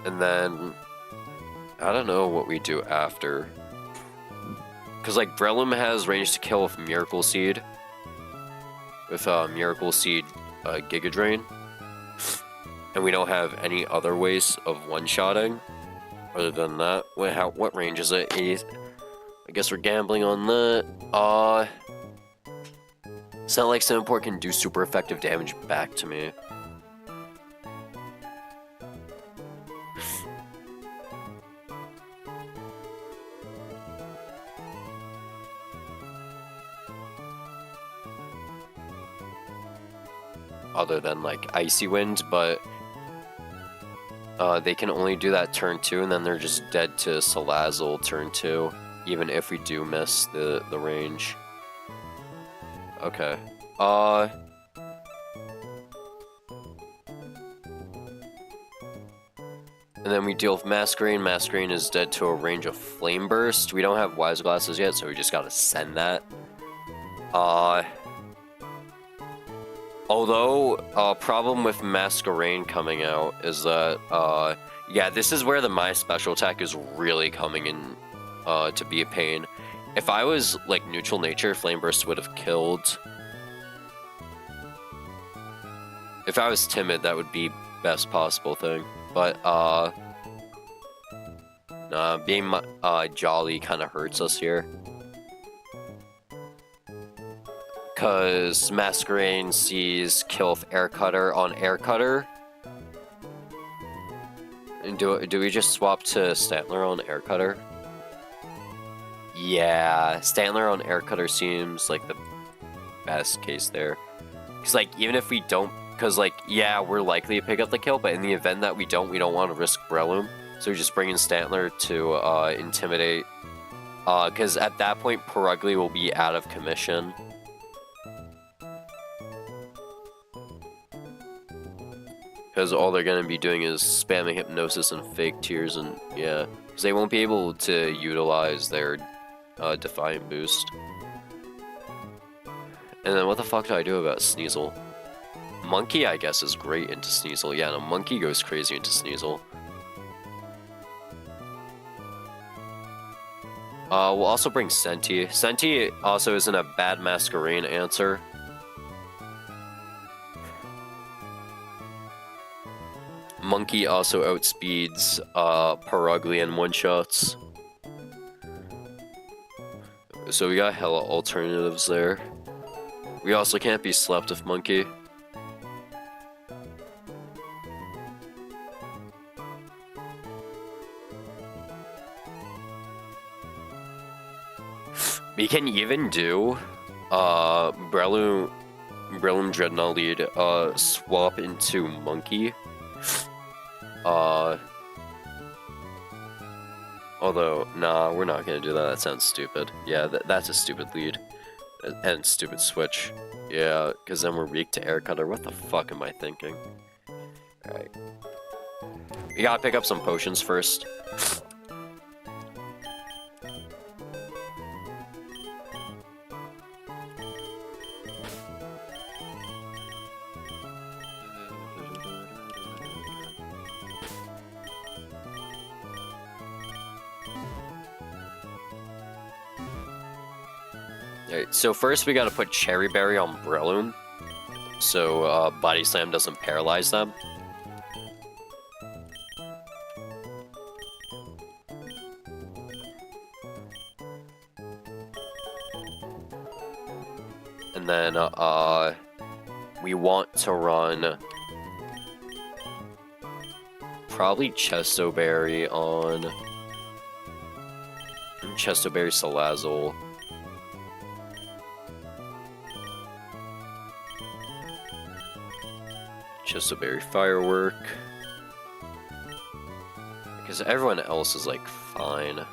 And then... I don't know what we do after. Because, like, Breloom has range to kill with Miracle Seed. With Miracle Seed Giga Drain. And we don't have any other ways of one-shotting. Other than that. What range is it? 8? I guess we're gambling on that. It's not like Cinnaport can do super effective damage back to me. Other than like Icy Wind, but they can only do that turn 2, and then they're just dead to Salazzle turn 2, even if we do miss the range. Okay. And then we deal with Masquerain. Masquerain is dead to a range of Flame Burst. We don't have Wise Glasses yet, so we just gotta send that. Although, problem with Masquerain coming out is that, yeah, this is where the My Special Attack is really coming in to be a pain. If I was, like, Neutral Nature, Flame Burst would have killed. If I was Timid, that would be best possible thing. But, being Jolly kind of hurts us here. Because Masquerain sees kill with Air Cutter on Air Cutter. And do we just swap to Stantler on Air Cutter? Yeah, Stantler on Air Cutter seems like the best case there. Because, like, even if we don't... Because, like, yeah, we're likely to pick up the kill, but in the event that we don't want to risk Breloom. So we just bring in Stantler to intimidate. Because at that point, Perugly will be out of commission. Because all they're going to be doing is spamming Hypnosis and Fake Tears, and yeah. Because they won't be able to utilize their Defiant boost. And then what the fuck do I do about Sneasel? Monkey, I guess, is great into Sneasel. Yeah, no, Monkey goes crazy into Sneasel. We'll also bring Senti. Senti also isn't a bad Masquerain answer. Monkey also outspeeds Perugly in one-shots. So we got hella alternatives there. We also can't be slept with Monkey. We can even do Breloom Dreadnought lead swap into Monkey. Although, nah, we're not gonna do that. That sounds stupid. Yeah, that's a stupid lead. And stupid switch. Yeah, because then we're weak to Air Cutter. What the fuck am I thinking? Alright. We gotta pick up some potions first. Alright, so first we gotta put Cherry Berry on Breloom. so Body Slam doesn't paralyze them. And then we want to run probably Chesto Berry on Chesto Berry Salazzle. Chesto Berry Firework. Because everyone else is like fine.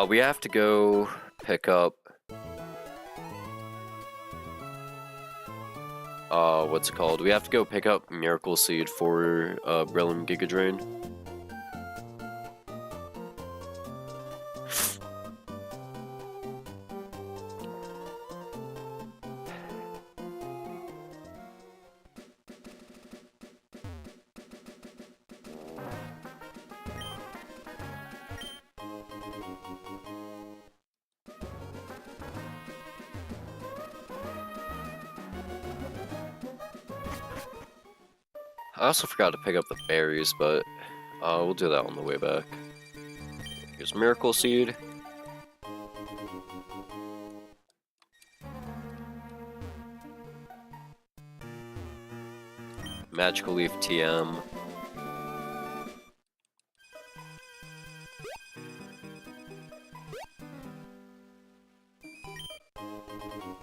We have to go pick up what's it called? We have to go pick up Miracle Seed for Breloom Giga Drain. I also forgot to pick up the berries, but we'll do that on the way back. Here's Miracle Seed. Magical Leaf TM.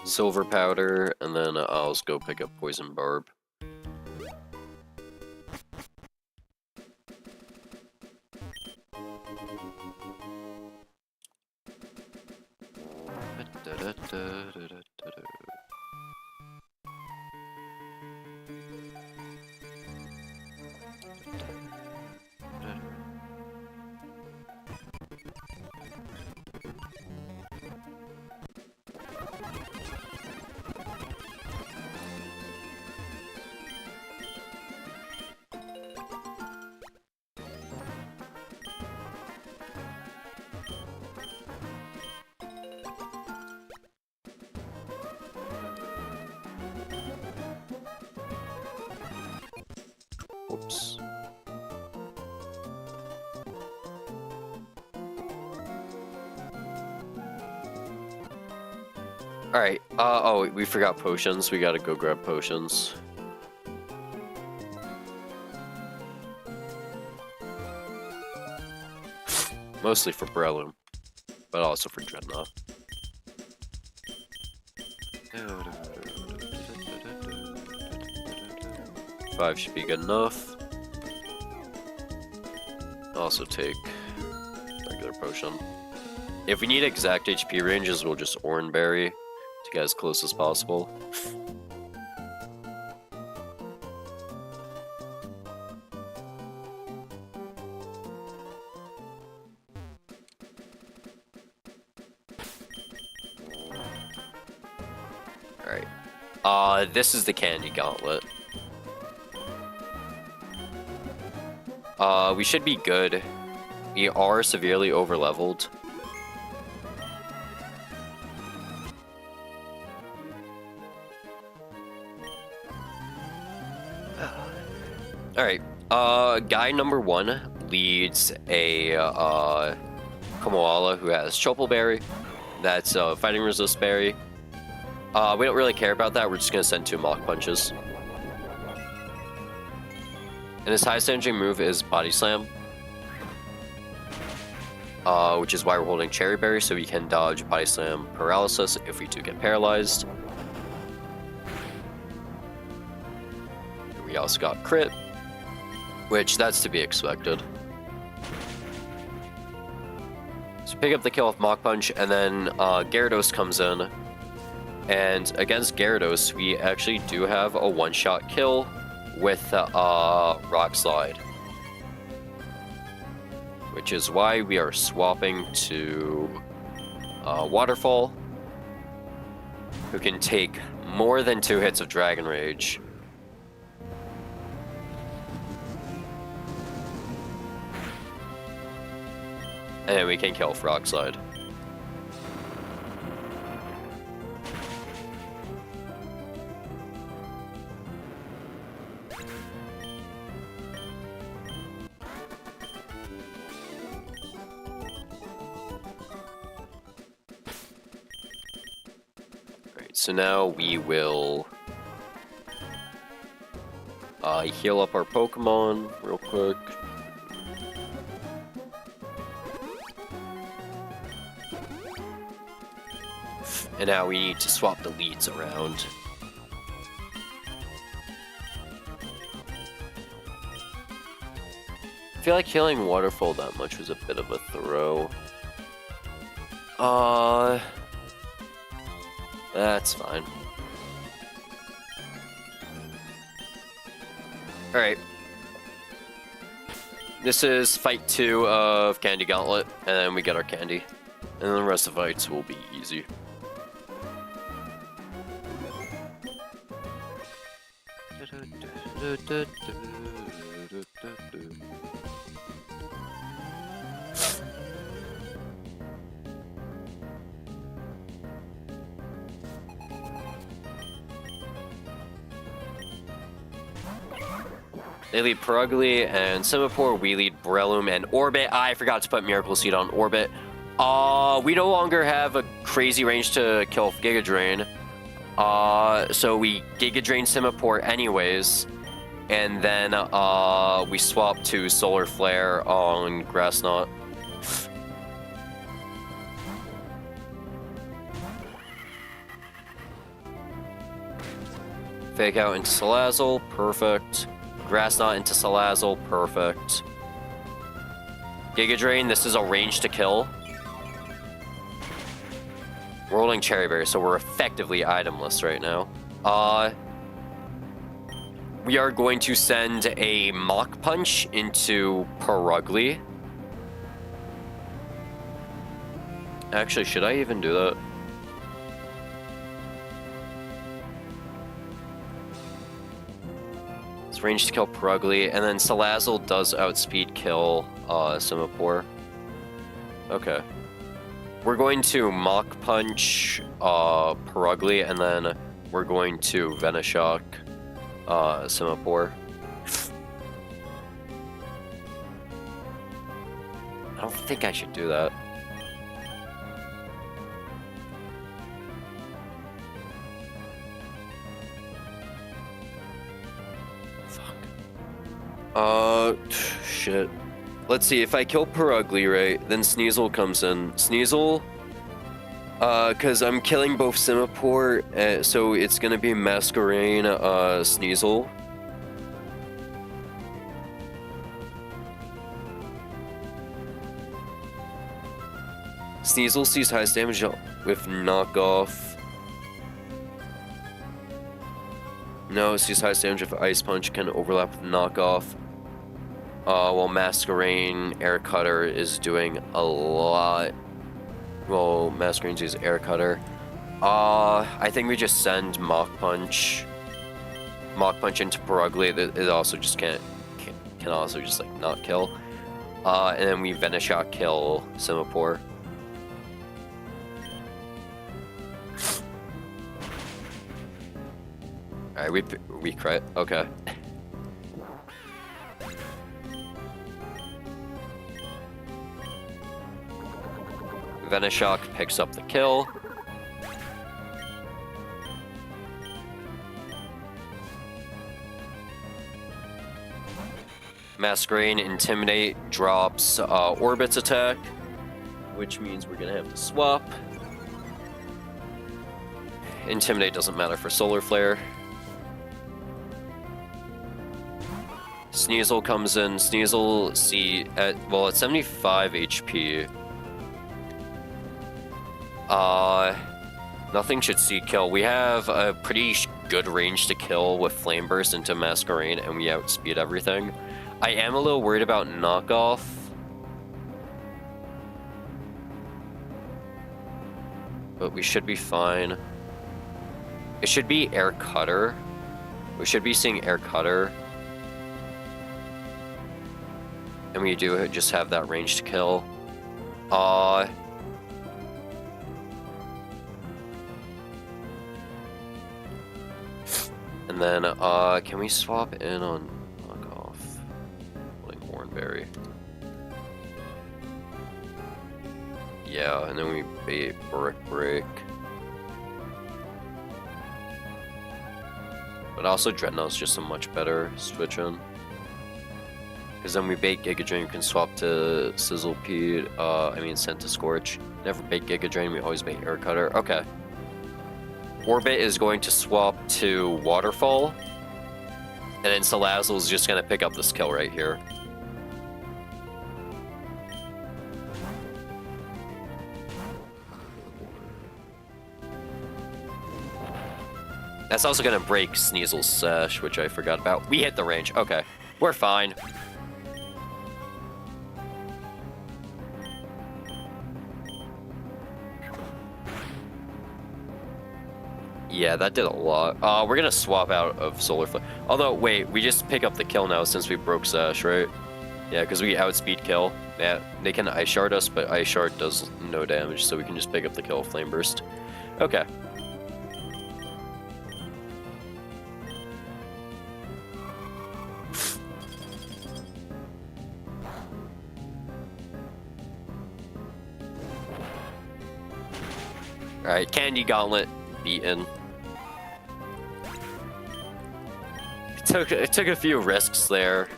Silver Powder, and then I'll just go pick up Poison Barb. Whoops. Alright, oh, we forgot potions. We gotta go grab potions. Mostly for Breloom, but also for Dreadnought. Five should be good enough. Also take regular potion. If we need exact HP ranges, we'll just Oranberry to get as close as possible. Alright. This is the Candy Gauntlet. We should be good. We are severely overleveled. Alright, guy number 1 leads a, Komoala who has Chople Berry. That's, Fighting Resist Berry. We don't really care about that, we're just gonna send 2 Mach Punches. And his highest damaging move is Body Slam. Which is why we're holding Cherry Berry, so we can dodge Body Slam Paralysis if we do get paralyzed. We also got Crit, which that's to be expected. So pick up the kill with Mach Punch, and then Gyarados comes in. And against Gyarados, we actually do have a one-shot kill with Rock Slide. Which is why we are swapping to Waterfall. who can take more than 2 hits of Dragon Rage. And we can kill Frog Slide. Alright, so now we will heal up our Pokemon real quick. And now we need to swap the leads around. I feel like healing Waterfall that much was a bit of a throw. That's fine. Alright. This is fight 2 of Candy Gauntlet, and then we get our candy. And then the rest of the fights will be easy. They lead Perugly and Simipour. We lead Breloom and Orbit. I forgot to put Miracle Seed on Orbit. We no longer have a crazy range to kill Giga Drain. So we Giga Drain Simipour anyways. And then we swap to Solar Flare on Grass Knot. Fake out into Salazzle, perfect. Grass Knot into Salazzle, perfect. Giga Drain, this is a range to kill. We're holding Cherry Berry, so we're effectively itemless right now. We are going to send a Mach Punch into Perugly. Actually, should I even do that? It's range to kill Perugly, and then Salazzle does outspeed kill Simipour. Okay. We're going to Mach Punch Perugly, and then we're going to Venoshock Simipour. I don't think I should do that. Shit. Let's see, if I kill Perugly, right, then Sneasel comes in. Sneasel, because I'm killing both Simipour, so it's gonna be Masquerain, Sneasel. Sneasel sees highest damage with knockoff. No, it sees highest damage with Ice Punch, can overlap with knockoff. While Masquerain Air Cutter is doing a lot. Well, Masquerain uses Air Cutter. I think we just send Mach Punch into Perugly. It also just can also just like not kill. And then we Venoshock kill Simipour. Alright, we crit. Okay. Venoshock picks up the kill. Masquerain Intimidate drops Orbit's attack, which means we're gonna have to swap. Intimidate doesn't matter for Solar Flare. Sneasel comes in. Sneasel at 75 HP. Nothing should see kill. We have a pretty good range to kill with Flame Burst into Masquerain, and we outspeed everything. I am a little worried about knockoff. But we should be fine. It should be Air Cutter. We should be seeing Air Cutter. And we do just have that ranged kill. And then, can we swap in on knock off? Like Hornberry. Yeah, and then we bait Brick Break. But also Dreadnought's just a much better switch in. Because then we bait Giga Drain, we can swap to Sizzle Pete, Scent to Scorch. Never bait Giga Drain, we always bait Air Cutter. Okay. Orbit is going to swap to Waterfall. And then Salazzle is just going to pick up this kill right here. That's also going to break Sneasel's Sash, which I forgot about. We hit the range. Okay. We're fine. Yeah, that did a lot. We're gonna swap out of Solar Flare. Although, wait, we just pick up the kill now since we broke Sash, right? Yeah, because we outspeed kill. Yeah, they can Ice Shard us, but Ice Shard does no damage, so we can just pick up the kill Flame Burst. Okay. Alright, Candy Gauntlet beaten. It took a few risks there,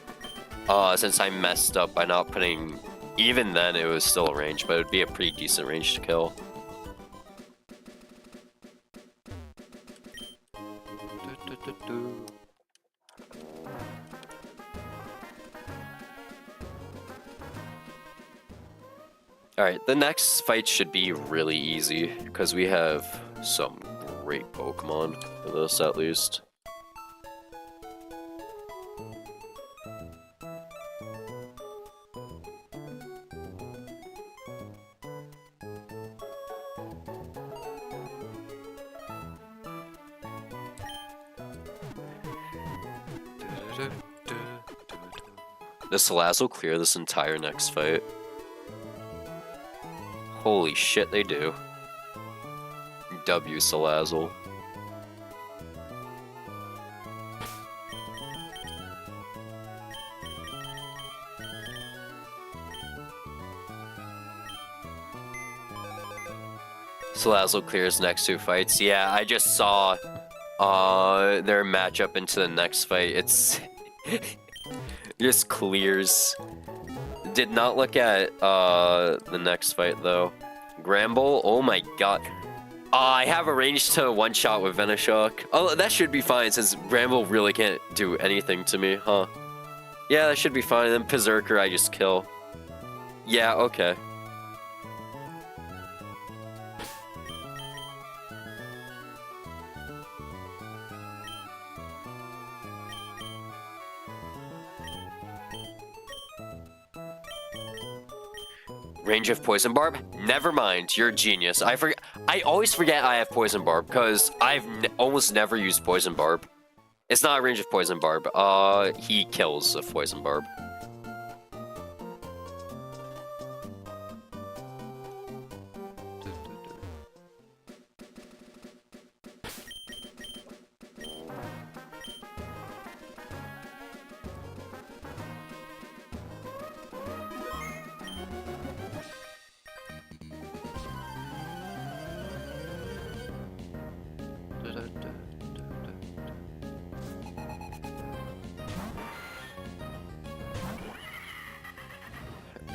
since I messed up by not putting... Even then, it was still a range, but it would be a pretty decent range to kill. Alright, the next fight should be really easy, because we have some great Pokemon for this, at least. Does Salazzle clear this entire next fight? Holy shit, they do. W Salazzle. Salazzle clears next two fights. Yeah, I just saw their matchup into the next fight. It's just clears. Did not look at the next fight though. Gramble, oh my god. I have a range to one-shot with Venoshock. Oh, that should be fine since Gramble really can't do anything to me, huh? Yeah, that should be fine. Then Berserker, I just kill. Yeah, okay. Range of Poison Barb? Never mind, you're a genius. I always forget I have Poison Barb, because I've almost never used Poison Barb. It's not a range of Poison Barb. He kills a Poison Barb.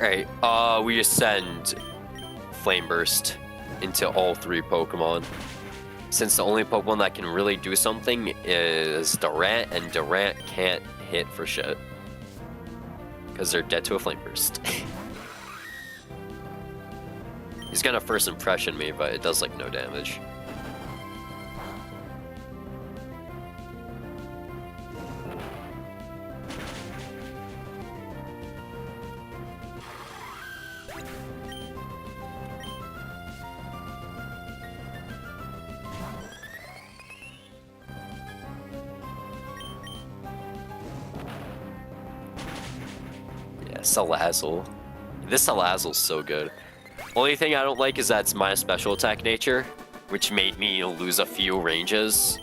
Alright, we just send Flame Burst into all three Pokemon. Since the only Pokemon that can really do something is Durant, and Durant can't hit for shit. Because they're dead to a Flame Burst. He's gonna First Impression me, but it does like no damage. Salazzle. This Salazzle's so good. Only thing I don't like is that's my special attack nature, which made me lose a few ranges.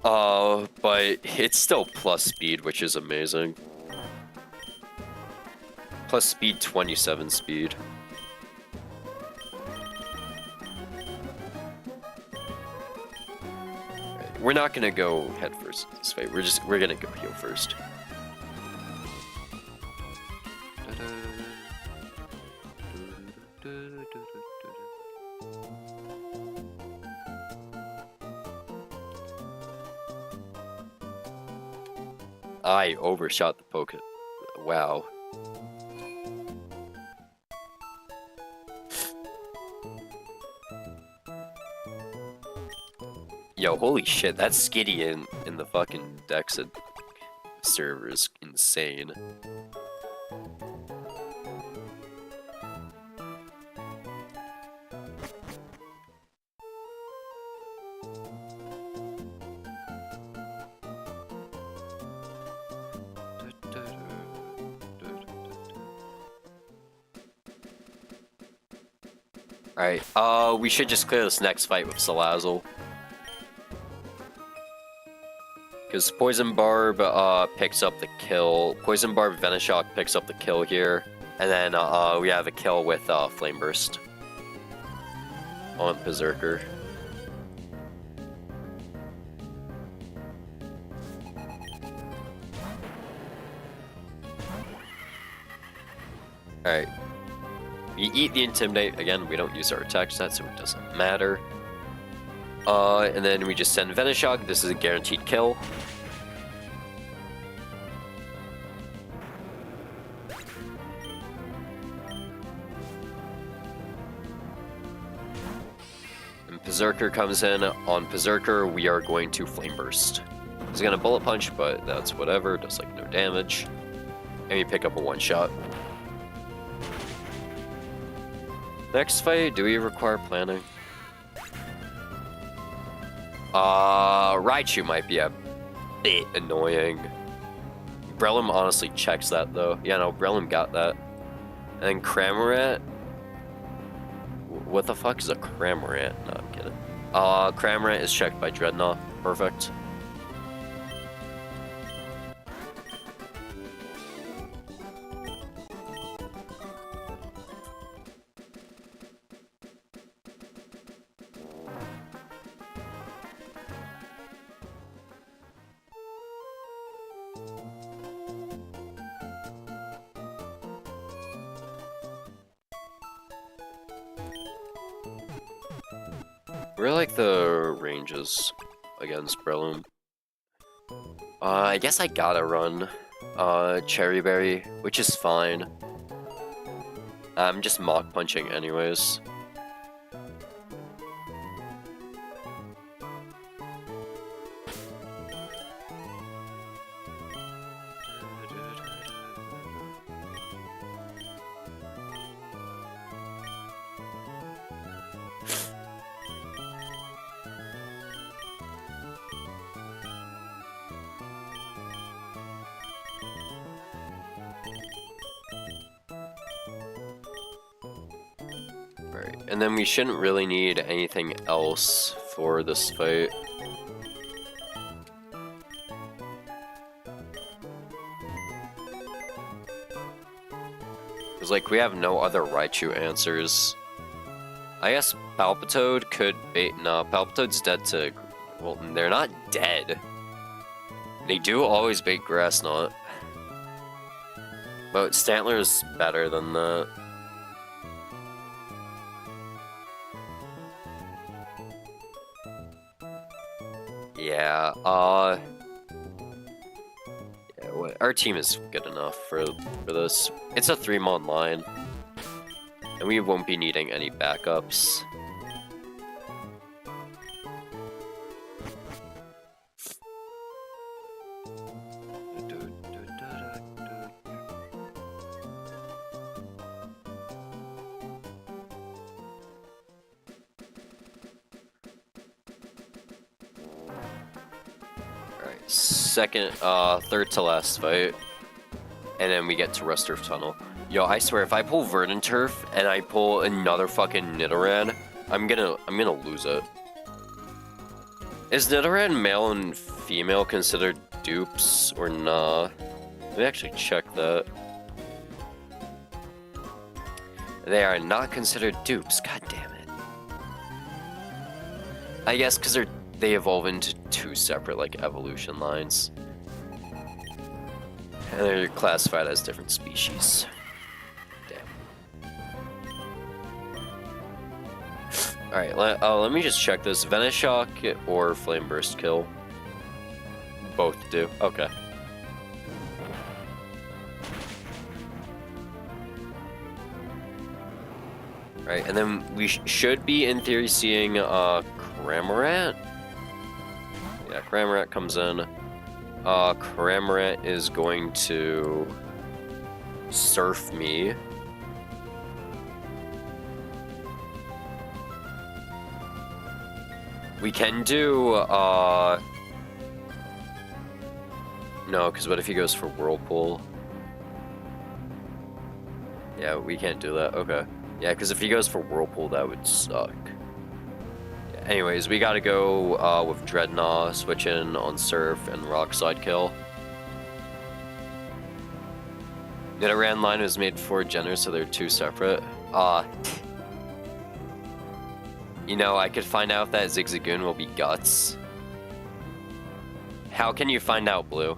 But it's still plus speed, which is amazing. Plus speed, 27 speed. Right, we're not gonna go head first this fight. We're gonna go heal first. I overshot the poke. Wow. Yo, holy shit, that skitty in the fucking Dexa server is insane. Alright, we should just clear this next fight with Salazzle. Because Poison Barb picks up the kill. Poison Barb Venoshock picks up the kill here. And then we have a kill with Flame Burst on Berserker. Alright. We eat the Intimidate. Again, we don't use our attack stat, so it doesn't matter. And then we just send Venoshock. This is a guaranteed kill. And Berserker comes in. On Berserker, we are going to Flame Burst. He's gonna Bullet Punch, but that's whatever. Does like no damage. And we pick up a one-shot. Next fight, do we require planning? Raichu might be a bit annoying. Breloom honestly checks that though. Yeah, no, Breloom got that. And then Cramorant. What the fuck is a Cramorant? No, I'm kidding. Cramorant is checked by Dreadnought. Perfect. Where are like the ranges against Breloom? I guess I gotta run Cherry Berry, which is fine. I'm just Mach Punching anyways. And then we shouldn't really need anything else for this fight. Because, like, we have no other Raichu answers. I guess Palpitoad could bait... No, Palpitoad's dead to... Well, they're not dead. They do always bait Grass Knot. But Stantler's better than that. Yeah, our team is good enough for this. It's a 3-mon line, and we won't be needing any backups. Second, third to last fight. and then we get to Rust Turf Tunnel. Yo, I swear, if I pull Verdant Turf and I pull another fucking Nidoran, I'm gonna lose it. Is Nidoran male and female considered dupes or nah? Let me actually check that. They are not considered dupes. God damn it. I guess because they evolve into two separate like evolution lines, and they're classified as different species. Damn. All right. Let me just check this. Venoshock or Flame Burst kill. Both do. Okay. Right, and then we should be, in theory, seeing Cramorant. Yeah, Cramorant comes in. Cramorant is going to surf me. We can do, no, because what if he goes for Whirlpool? Yeah, we can't do that. Okay. Yeah, because if he goes for Whirlpool, that would suck. Yeah, anyways, we gotta go with Dreadnought, switch in on Surf, and Rock Slide kill. Nidoran line was made for genders, so they're two separate. You know, I could find out that Zigzagoon will be Guts. How can you find out, Blue?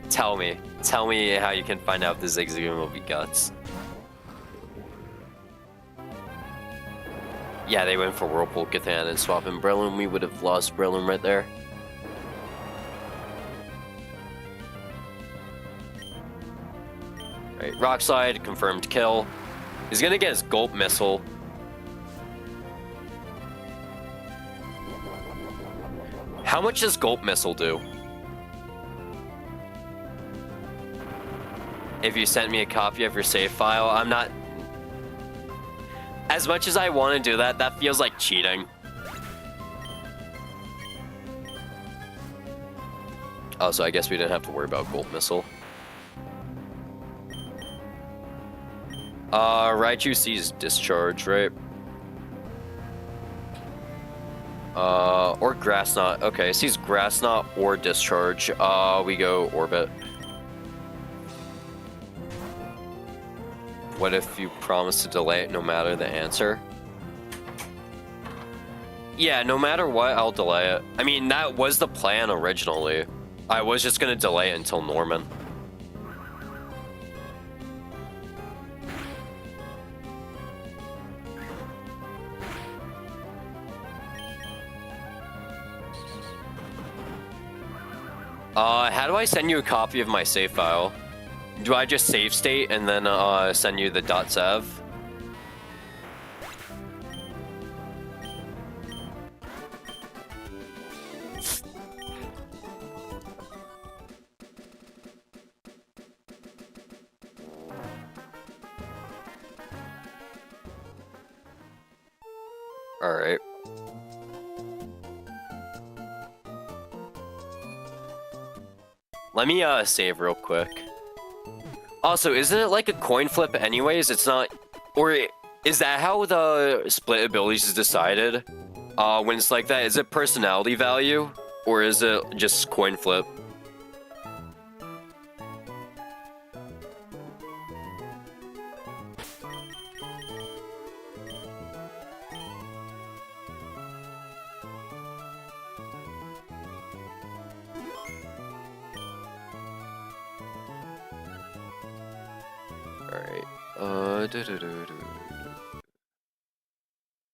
Tell me. Tell me how you can find out the Zigzagoon will be Guts. Yeah, they went for Whirlpool, Catan, and swapping Breloom. We would have lost Breloom right there. Alright, Rock Slide, confirmed kill. He's gonna get his Gulp Missile. How much does Gulp Missile do? If you sent me a copy of your save file, I'm not... As much as I want to do that, that feels like cheating. Oh, so I guess we didn't have to worry about Gulp Missile. Raichu sees Discharge, right? Or Grass Knot. Okay, sees Grass Knot or Discharge. We go Orbit. What if you promise to delay it no matter the answer? Yeah, no matter what, I'll delay it. I mean, that was the plan originally. I was just gonna delay it until Norman. How do I send you a copy of my save file? Do I just save state and then send you the .sav? All right. Let me save real quick. Also, isn't it like a coin flip anyways? It's not... Or is that how the split abilities is decided? When it's like that, is it personality value? Or is it just coin flip?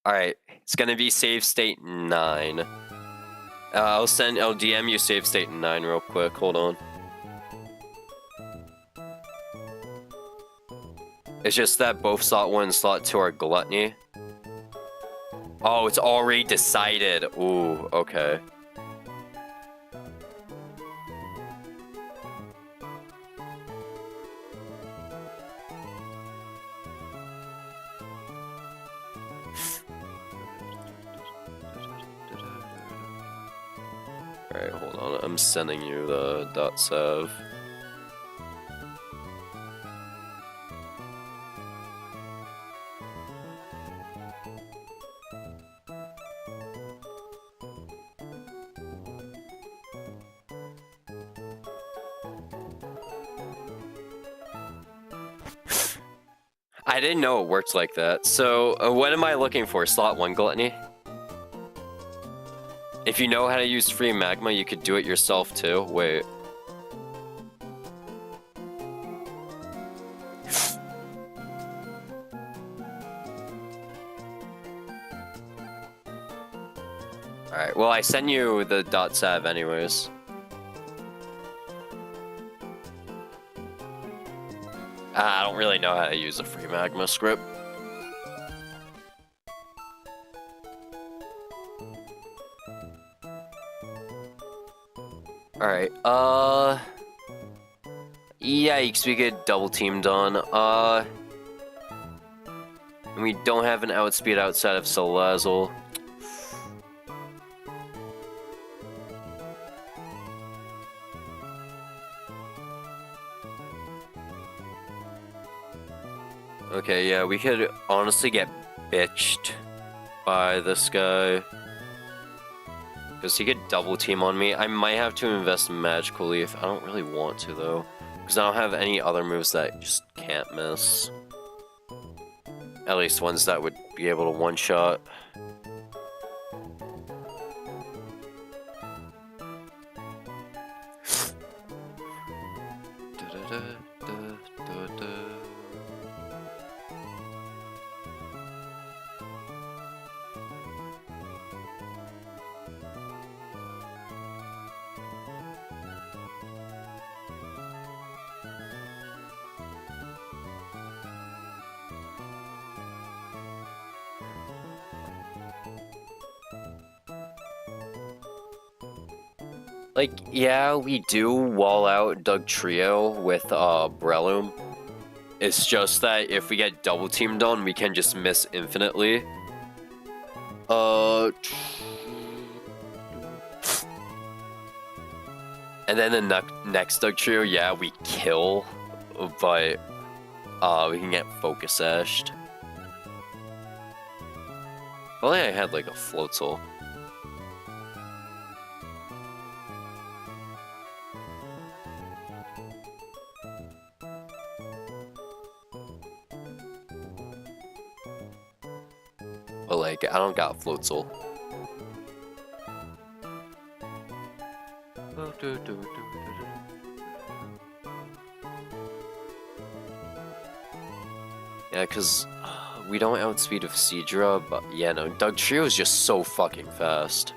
Alright, it's gonna be save state 9. I'll DM you save state 9 real quick, hold on. It's just that both slot 1 and slot 2 are Gluttony. Oh, it's already decided. Ooh, okay. Alright, hold on. I'm sending you the .sav. I didn't know it worked like that. So, what am I looking for? Slot 1 gluttony? If you know how to use free magma, you could do it yourself too. Wait. Alright, well I sent you the .sav anyways. I don't really know how to use a free magma script. Alright, yikes, we get double teamed on. And we don't have an outspeed outside of Salazzle. Okay, yeah, we could honestly get bitched by this guy. Because he could double team on me. I might have to invest in Magical Leaf. I don't really want to though. Because I don't have any other moves that just can't miss. At least ones that would be able to one-shot. Like, yeah, we do wall out Dugtrio with Breloom. It's just that if we get double teamed on, we can just miss infinitely. And then the next Dugtrio, yeah, we kill, but we can get Focus Ashed. If only I had like a Floatzel. But like, I don't got Floatzel. Yeah, because we don't outspeed of Seadra, but yeah, no, Dugtrio is just so fucking fast.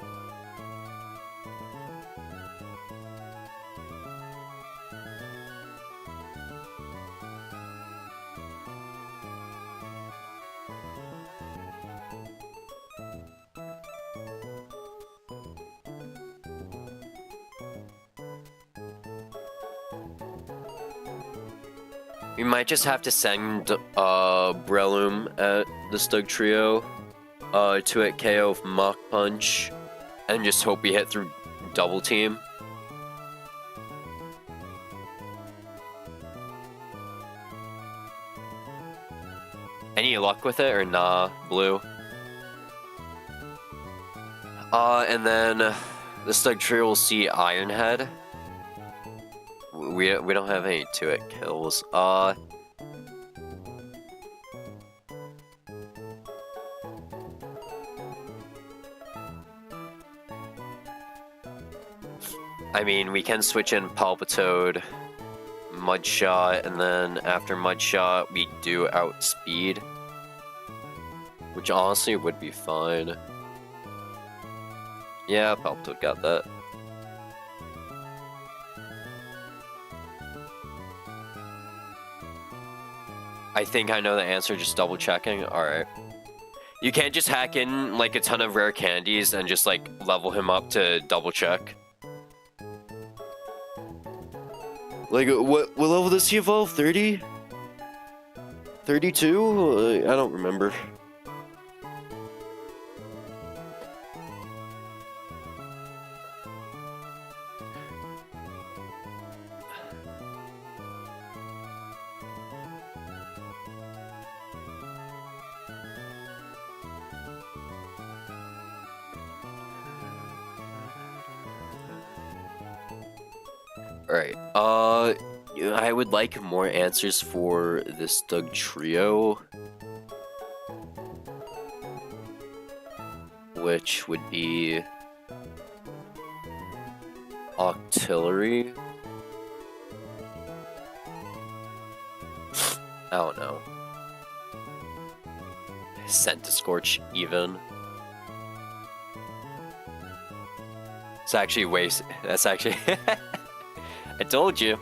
We might just have to send Breloom at this Dugtrio to hit KO with Mach Punch and just hope we hit through double team. Any luck with it or nah, Blue? And then this Dugtrio will see Iron Head. We don't have any 2-hit kills. I mean, we can switch in Palpitoad, Mudshot, and then after Mudshot, we do Outspeed. Which honestly would be fine. Yeah, Palpitoad got that. I think I know the answer, just double checking. Alright. You can't just hack in like a ton of rare candies and just like level him up to double check. Like, what level does he evolve? 30? 32? I don't remember. Alright, I would like more answers for this Doug trio. Which would be... Octillery? I don't know. Sent to Scorch, even. It's actually waste. That's actually... I told you.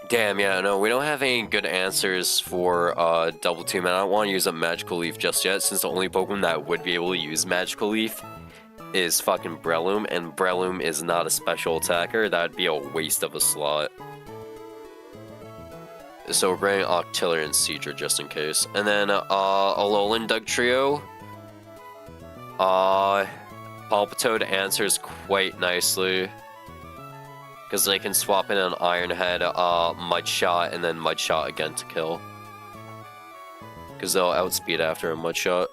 Damn, yeah, no, we don't have any good answers for Double Team, and I don't want to use a Magical Leaf just yet, since the only Pokemon that would be able to use Magical Leaf is fucking Breloom, and Breloom is not a special attacker. That'd be a waste of a slot. So we're bringing Octillery and Seadra just in case. And then Alolan Doug Trio. Palpitoad answers quite nicely. Because they can swap in an Iron Head, Mudshot, and then Mudshot again to kill. Because they'll outspeed after a Mudshot.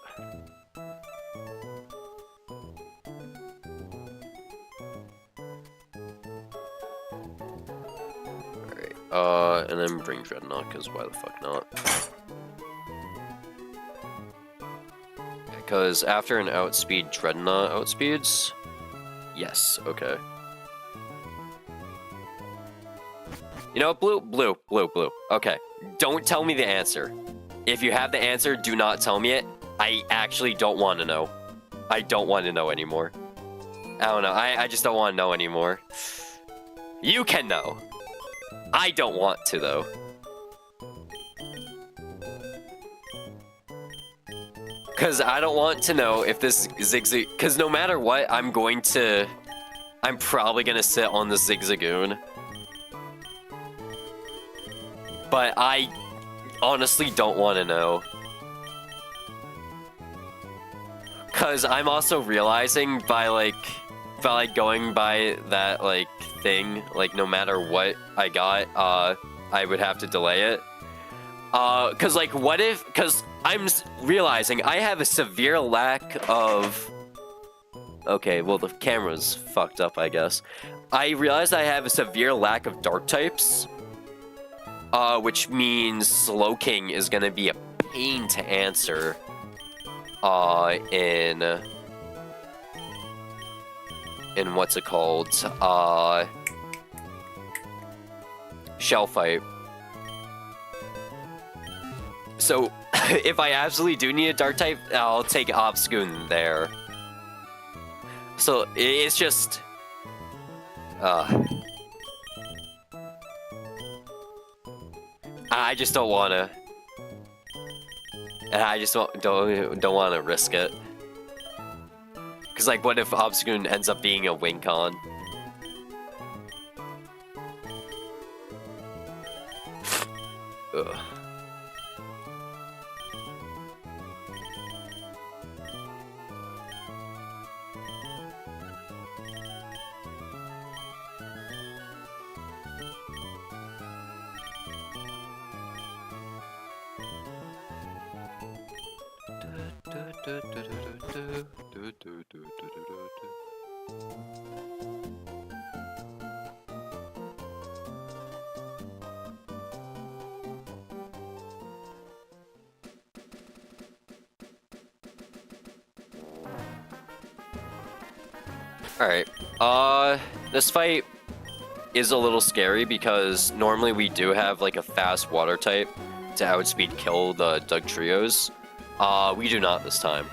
Alright, and then bring Dreadnought, because why the fuck not? Because after an outspeed, Dreadnought outspeeds? Yes, okay. You know, blue. Okay, don't tell me the answer. If you have the answer, do not tell me it. I actually don't want to know. I don't want to know anymore. I don't know, I just don't want to know anymore. You can know. I don't want to, though. Because I don't want to know if this Zigzag... Because no matter what, I'm probably going to sit on the Zigzagoon. But I honestly don't want to know. Because I'm also realizing by going by that, thing, no matter what I got, I would have to delay it. Because, what if... Because I'm realizing I have a severe lack of... Okay, well, the camera's fucked up, I guess. I realized I have a severe lack of dark types. Which means Slowking is gonna be a pain to answer. In what's it called? Shell Fight. So, if I absolutely do need a dark type, I'll take Obscune there. So, it's just... I just don't wanna... And I just don't wanna risk it. Cause what if Obscune ends up being a Wincon? Ugh. Alright, this fight is a little scary because normally we do have a fast water type to outspeed kill the Doug Trios. We do not this time.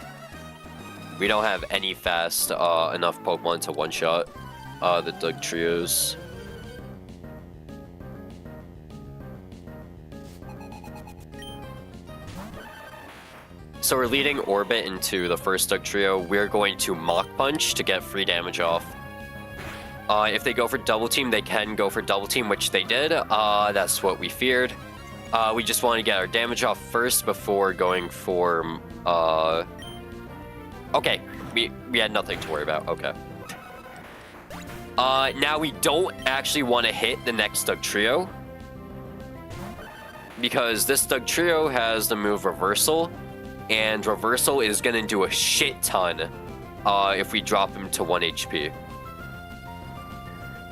We don't have any fast enough Pokemon to one-shot the Doug Trios. So we're leading Orbit into the first Doug Trio. We're going to Mach Punch to get free damage off. If they go for Double Team, they can go for Double Team, which they did. That's what we feared. We just want to get our damage off first before going for... Okay, we had nothing to worry about. Okay. Now we don't actually want to hit the next Doug Trio. Because this Doug Trio has the move Reversal. and reversal is gonna do a shit ton if we drop him to 1 HP.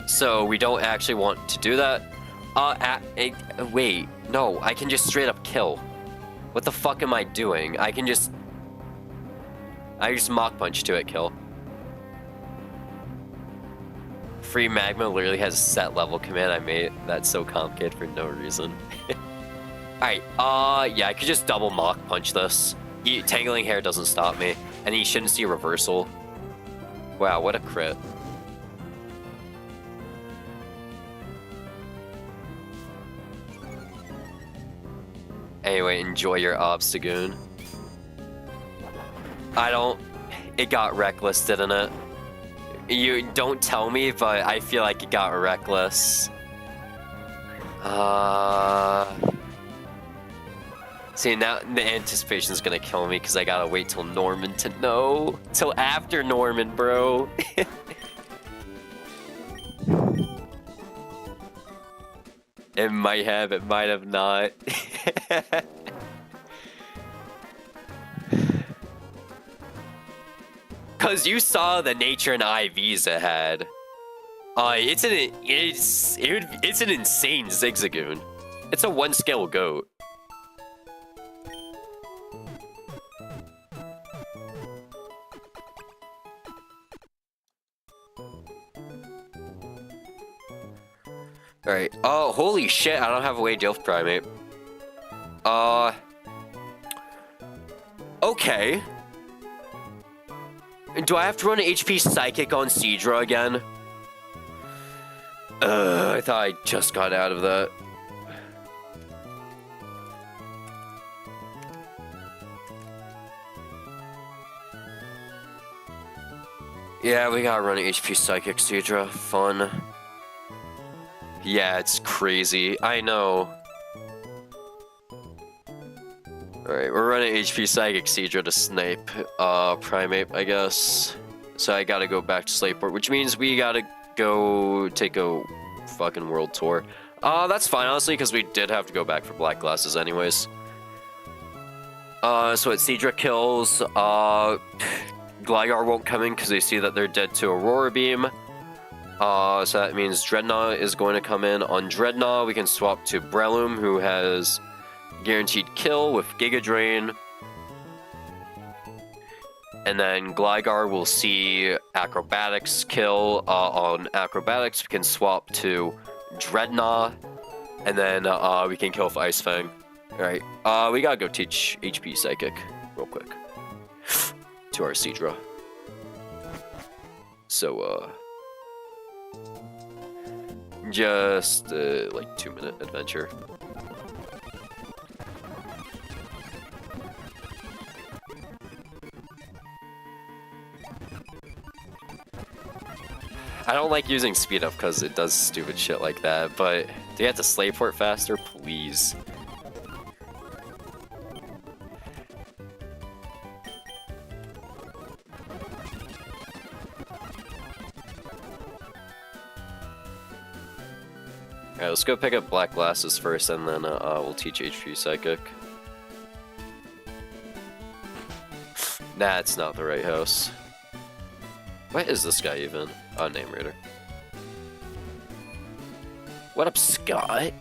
So we don't actually want to do that. Wait, no, I can just straight up kill. What the fuck am I doing? I just Mach Punch to it, kill. Free Magma literally has a set level command I made. That's so complicated for no reason. Alright, yeah, I could just double Mach Punch this. Tangling Hair doesn't stop me, and he shouldn't see reversal. Wow, what a crit. Anyway, enjoy your Obstagoon. It got reckless, didn't it? You don't tell me, but I feel like it got reckless. See, now the anticipation is gonna kill me because I gotta wait till Norman to know. Till after Norman, bro. It might have, it might have not. Cause you saw the nature and IVs it had. It's an insane Zigzagoon. It's a 1-scale goat. Alright. Oh, holy shit, I don't have a way to deal with Primate. Okay. Do I have to run an HP Psychic on Seadra again? I thought I just got out of that. Yeah, we gotta run an HP Psychic Seadra. Fun. Yeah, it's crazy. I know. Alright, we're running HP Psychic Seadra to snipe Primate, I guess. So I gotta go back to Slateport, which means we gotta go take a fucking world tour. That's fine, honestly, because we did have to go back for Black Glasses anyways. So at Seadra kills, Gligar won't come in because they see that they're dead to Aurora Beam. So that means Dreadnought is going to come in. On Dreadnought, we can swap to Breloom, who has guaranteed kill with Giga Drain. And then Gligar will see Acrobatics kill. On Acrobatics, we can swap to Dreadnought. And then we can kill with Ice Fang. Alright, we gotta go teach HP Psychic real quick to our Seadra. So, just like 2-minute adventure. I don't like using speed up because it does stupid shit like that, but do you have to Slateport faster? Please. Alright, let's go pick up Black Glasses first, and then we'll teach HP Psychic. Nah, it's not the right house. What is this guy even? Oh, Name Raider. What up, Scott?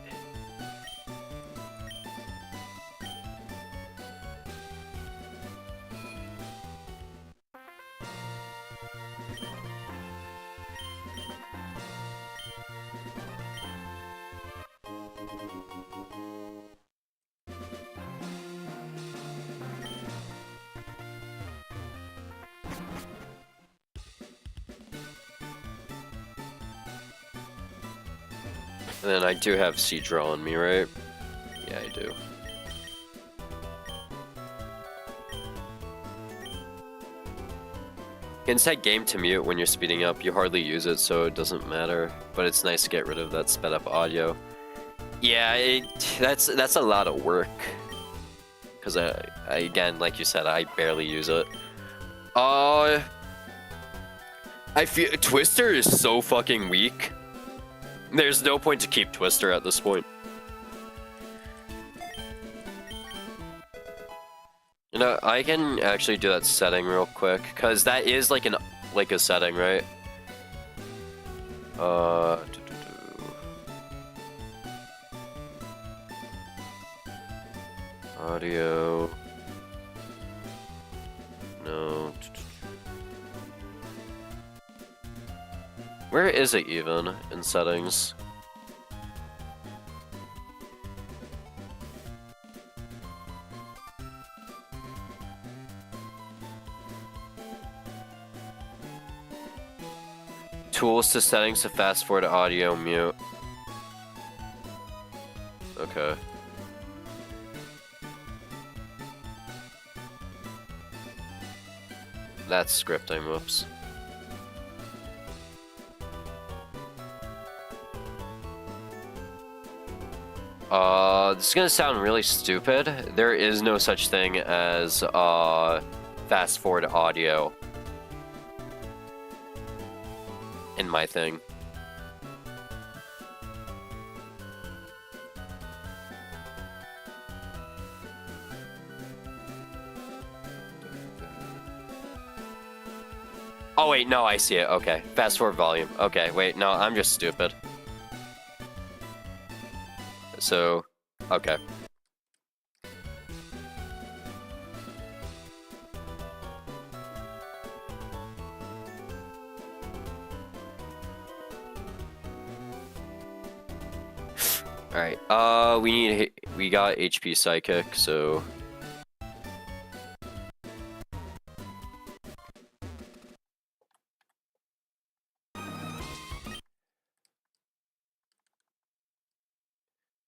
And then I do have Seadra on me, right? Yeah, I do. You can set game to mute when you're speeding up. You hardly use it, so it doesn't matter. But it's nice to get rid of that sped up audio. Yeah, that's a lot of work. Because again, like you said, I barely use it. I feel Twister is so fucking weak. There's no point to keep Twister at this point. No, I can actually do that setting real quick, cause that is like a setting, right? Audio. No. Where is it even in settings? Tools to settings to fast forward audio mute. Okay. That's scripting, whoops. This is gonna sound really stupid. There is no such thing as fast forward audio in my thing. Oh wait, no, I see it. Okay, fast forward volume. Okay, wait, no, I'm just stupid. So, okay. Alright, we got HP Psychic, so...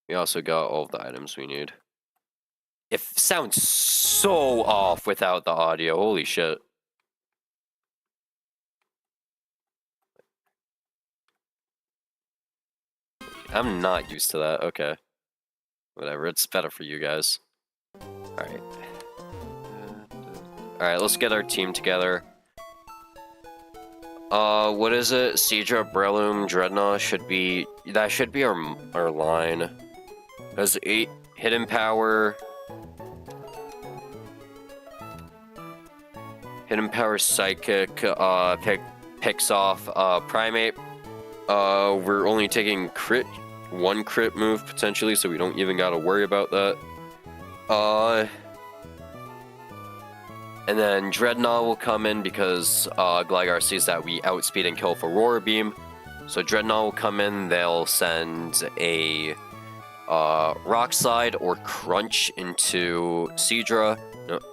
We also got all of the items we need. It sounds so off without the audio, holy shit. I'm not used to that, okay. Whatever, it's better for you guys. Alright. Alright, let's get our team together. What is it? Seadra, Breloom, Dreadnought should be... That should be our line. There's 8 Hidden Power... Hidden Power Psychic, picks off, Primate. We're only taking one crit move, potentially, so we don't even gotta worry about that. And then Dreadnought will come in because, Gligar sees that we outspeed and kill for Aurora Beam. So Dreadnought will come in, they'll send a, Rock Slide or Crunch into Seadra.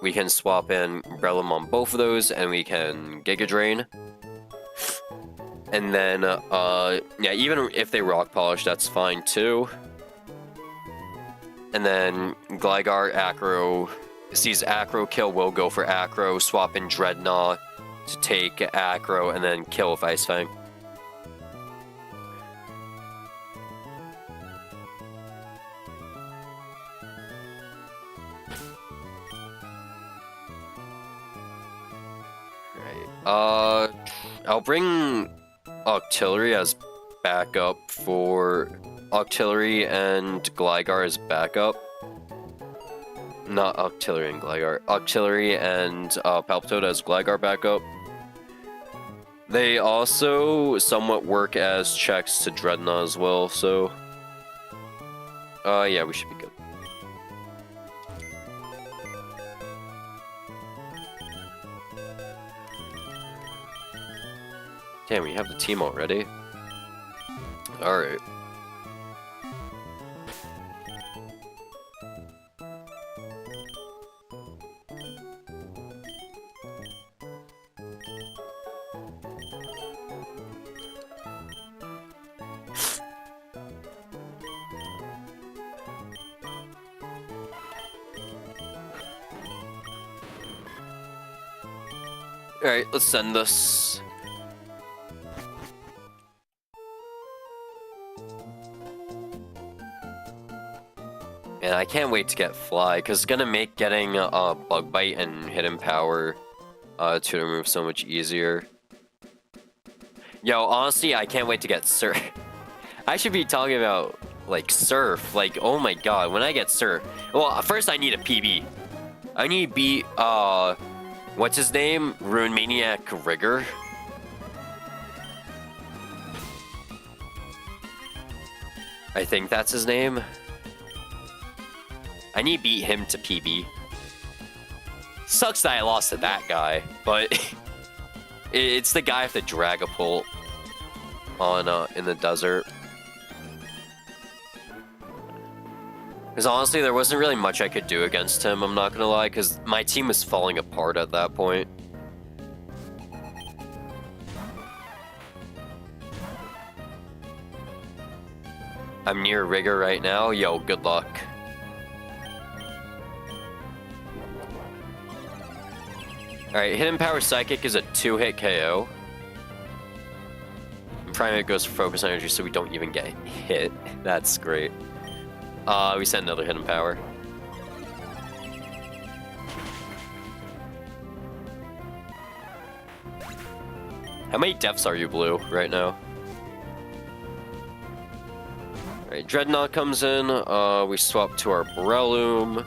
We can swap in Breloom on both of those, and we can Giga Drain. And then, yeah, even if they Rock Polish, that's fine too. And then Gligar, Acro, sees Acro kill, will go for Acro, swap in Dreadnought to take Acro, and then kill with Ice Fang. I'll bring Octillery as backup for Octillery and Gligar as backup. Not Octillery and Gligar. Octillery and Palpitoad as Gligar backup. They also somewhat work as checks to Dreadnought as well, so... yeah, we should be good. Damn, we have the team already. Alright. Alright, let's send this. And I can't wait to get Fly, because it's gonna make getting Bug Bite and Hidden Power to remove so much easier. Yo, honestly, I can't wait to get Surf. I should be talking about, like, Surf. Like, oh my god, when I get Surf... Well, first I need a PB. I need to beat, what's his name? Rune Maniac Rigger. I think that's his name. I need to beat him to PB. Sucks that I lost to that guy, but it's the guy with the Dragapult on in the desert. Because honestly, there wasn't really much I could do against him, I'm not gonna lie, because my team was falling apart at that point. I'm near Rigger right now. Yo, good luck. Alright, Hidden Power Psychic is a 2-hit KO. Primate goes for Focus Energy so we don't even get hit. That's great. We send another Hidden Power. How many deaths are you, Blue, right now? Alright, Dreadnought comes in. We swap to our Breloom.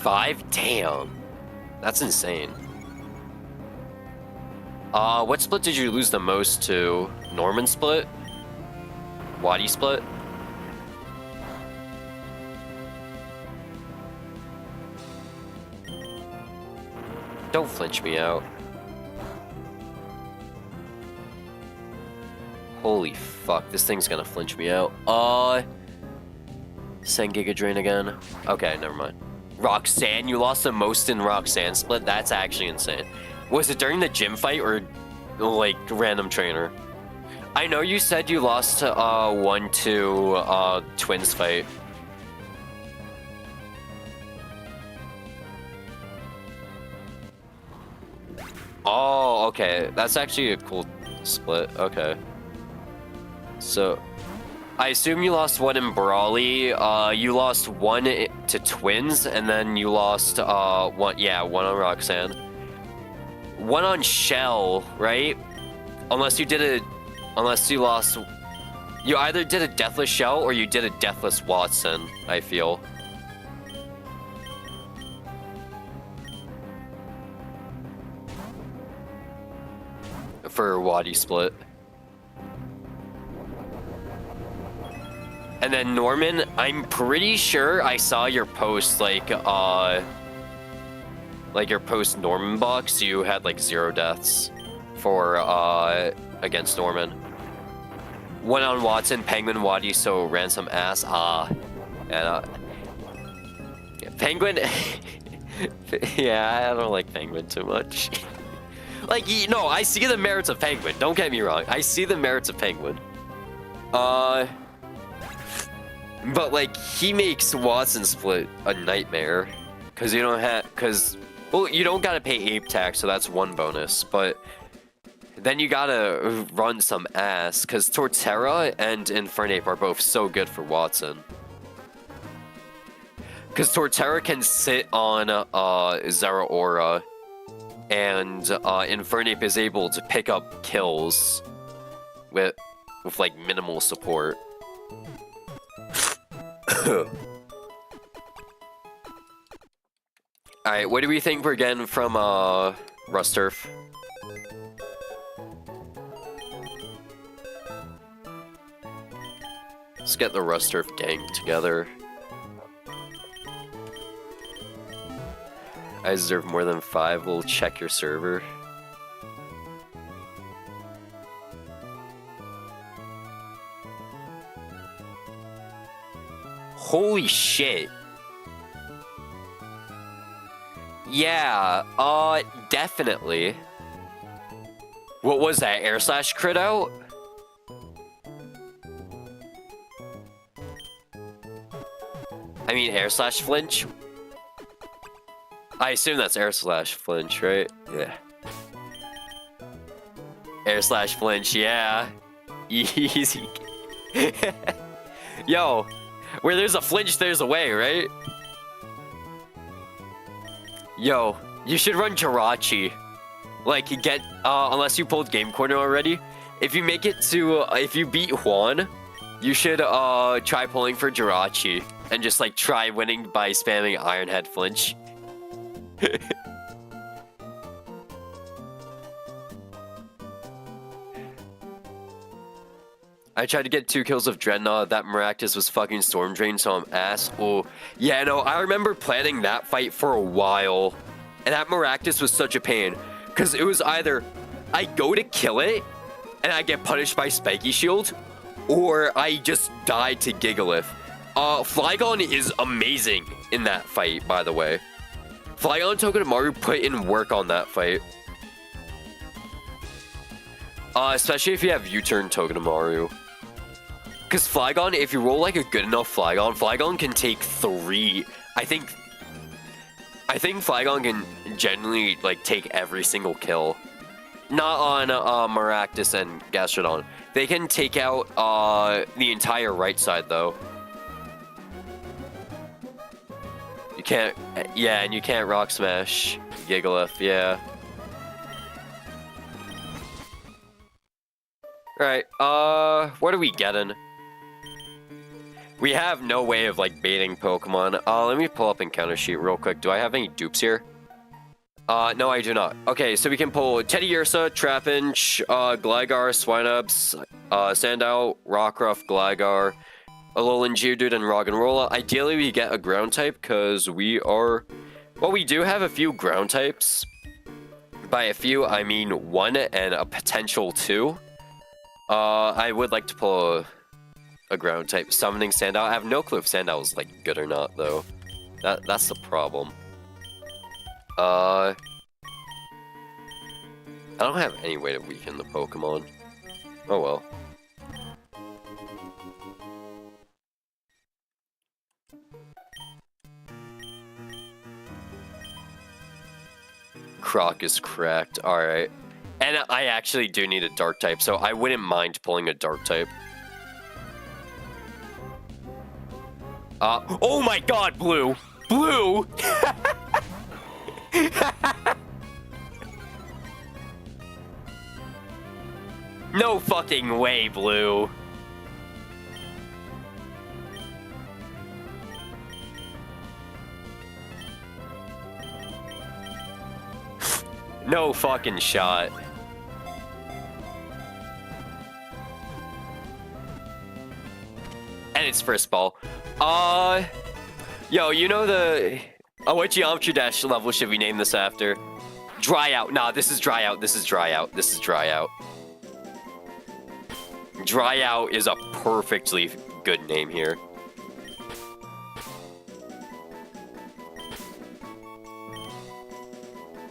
Five? Damn. That's insane. What split did you lose the most to? Norman split? Wadi split? Don't flinch me out. Holy fuck, this thing's gonna flinch me out. Send Giga Drain again. Okay, never mind. Roxanne, you lost the most in Roxanne split? That's actually insane. Was it during the gym fight or like random trainer? I know you said you lost to 1-2 Twins fight. Oh, okay. That's actually a cool split. Okay. So, I assume you lost one in Brawly. You lost one to Twins, and then you lost one on Roxanne. One on Shell, right? Unless you lost. You either did a Deathless Shell or you did a Deathless Watson, I feel. For Wadi split. And then Norman, I'm pretty sure I saw your post, like your post Norman box, you had like 0 deaths for against Norman. One on Watson, Penguin, Wadi, so Ransom ass. And Penguin. Yeah, I don't like Penguin too much. Like, no, I see the merits of Penguin. Don't get me wrong. I see the merits of Penguin. But like, he makes Watson split a nightmare. Cause you don't have, well, you don't gotta pay ape tax, so that's one bonus. But then you gotta run some ass, cause Torterra and Infernape are both so good for Watson. Cause Torterra can sit on Zeraora, and Infernape is able to pick up kills with like minimal support. Alright, what do we think we're getting from Rusturf? Let's get the Rusturf gang together. I deserve more than 5. We'll check your server. Holy shit. Yeah, definitely. What was that? Air slash crit out? I mean, air slash flinch? I assume that's air slash flinch, right? Yeah. Air slash flinch, yeah. Easy. Yo, where there's a flinch, there's a way, right? Yo, you should run Jirachi. Like, you get, unless you pulled Game Corner already, If you make it to, if you beat Juan, you should try pulling for Jirachi and just like try winning by spamming Iron Head Flinch. I tried to get 2 kills of Dreadnought. That Maractus was fucking Storm Drain, so I'm ass. Oh, yeah, no, I remember planning that fight for a while. And that Maractus was such a pain. Because it was either I go to kill it, and I get punished by Spiky Shield, or I just die to Gigalith. Flygon is amazing in that fight, by the way. Flygon and Togedemaru put in work on that fight. Especially if you have U-turn Togedemaru. Because Flygon, if you roll like a good enough Flygon can take 3. I think Flygon can generally like take every single kill. Not on Maractus and Gastrodon. They can take out the entire right side though. You can't, yeah, and you can't Rock Smash Gigalith, yeah. Right, what are we getting? We have no way of, like, baiting Pokemon. Let me pull up Encounter Sheet real quick. Do I have any dupes here? No, I do not. Okay, so we can pull Teddiursa, Trapinch, Gligar, Swinubs, Sandile, Rockruff, Gligar, Alolan Geodude, and Roggenrola. Ideally, we get a ground type, because we are... Well, we do have a few ground types. By a few, I mean 1 and a potential 2. I would like to pull a ground type. Summoning Sandile. I have no clue if Sandile is like good or not though. That's the problem. I don't have any way to weaken the Pokemon. Oh well. Croc is cracked. Alright. And I actually do need a dark type, so I wouldn't mind pulling a dark type. Oh my god, Blue! Blue! No fucking way, Blue. No fucking shot. And it's first ball. Yo, you know the... what Geometry Dash level should we name this after? Dry Out. Nah, this is Dry Out. This is Dry Out. This is Dry Out. Dry Out is a perfectly good name here.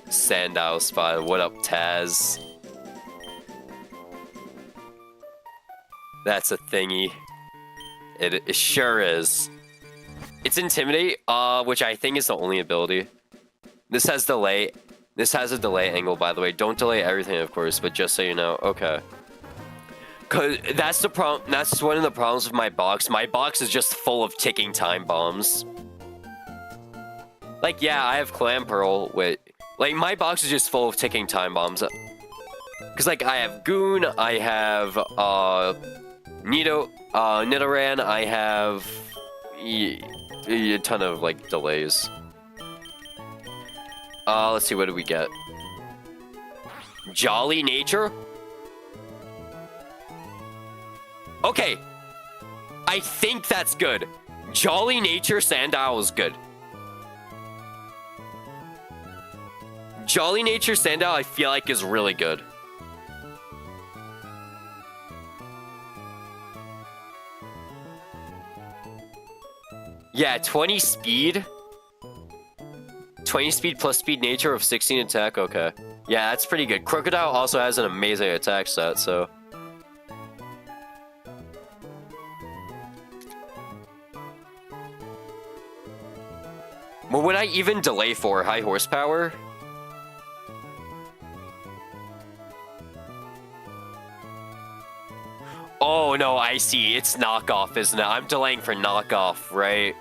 Sandile spot. What up, Taz? That's a thingy. It sure is. It's Intimidate, which I think is the only ability. This has delay. This has a delay angle, by the way. Don't delay everything, of course, but just so you know. Okay. Cause that's the problem. That's one of the problems with my box. My box is just full of ticking time bombs. Like, yeah, I have Clamperl with... Like, my box is just full of ticking time bombs. Because, like, I have Goon, I have, Nidoran, I have a ton of, like, delays. Let's see, what do we get? Jolly Nature? Okay. I think that's good. Jolly Nature Sandile is good. Jolly Nature Sandile, I feel like, is really good. Yeah, 20 speed. 20 speed plus speed nature of 16 attack, okay. Yeah, that's pretty good. Crocodile also has an amazing attack stat, so... What would I even delay for? High horsepower? Oh, no, I see. It's knockoff, isn't it? I'm delaying for knockoff, right?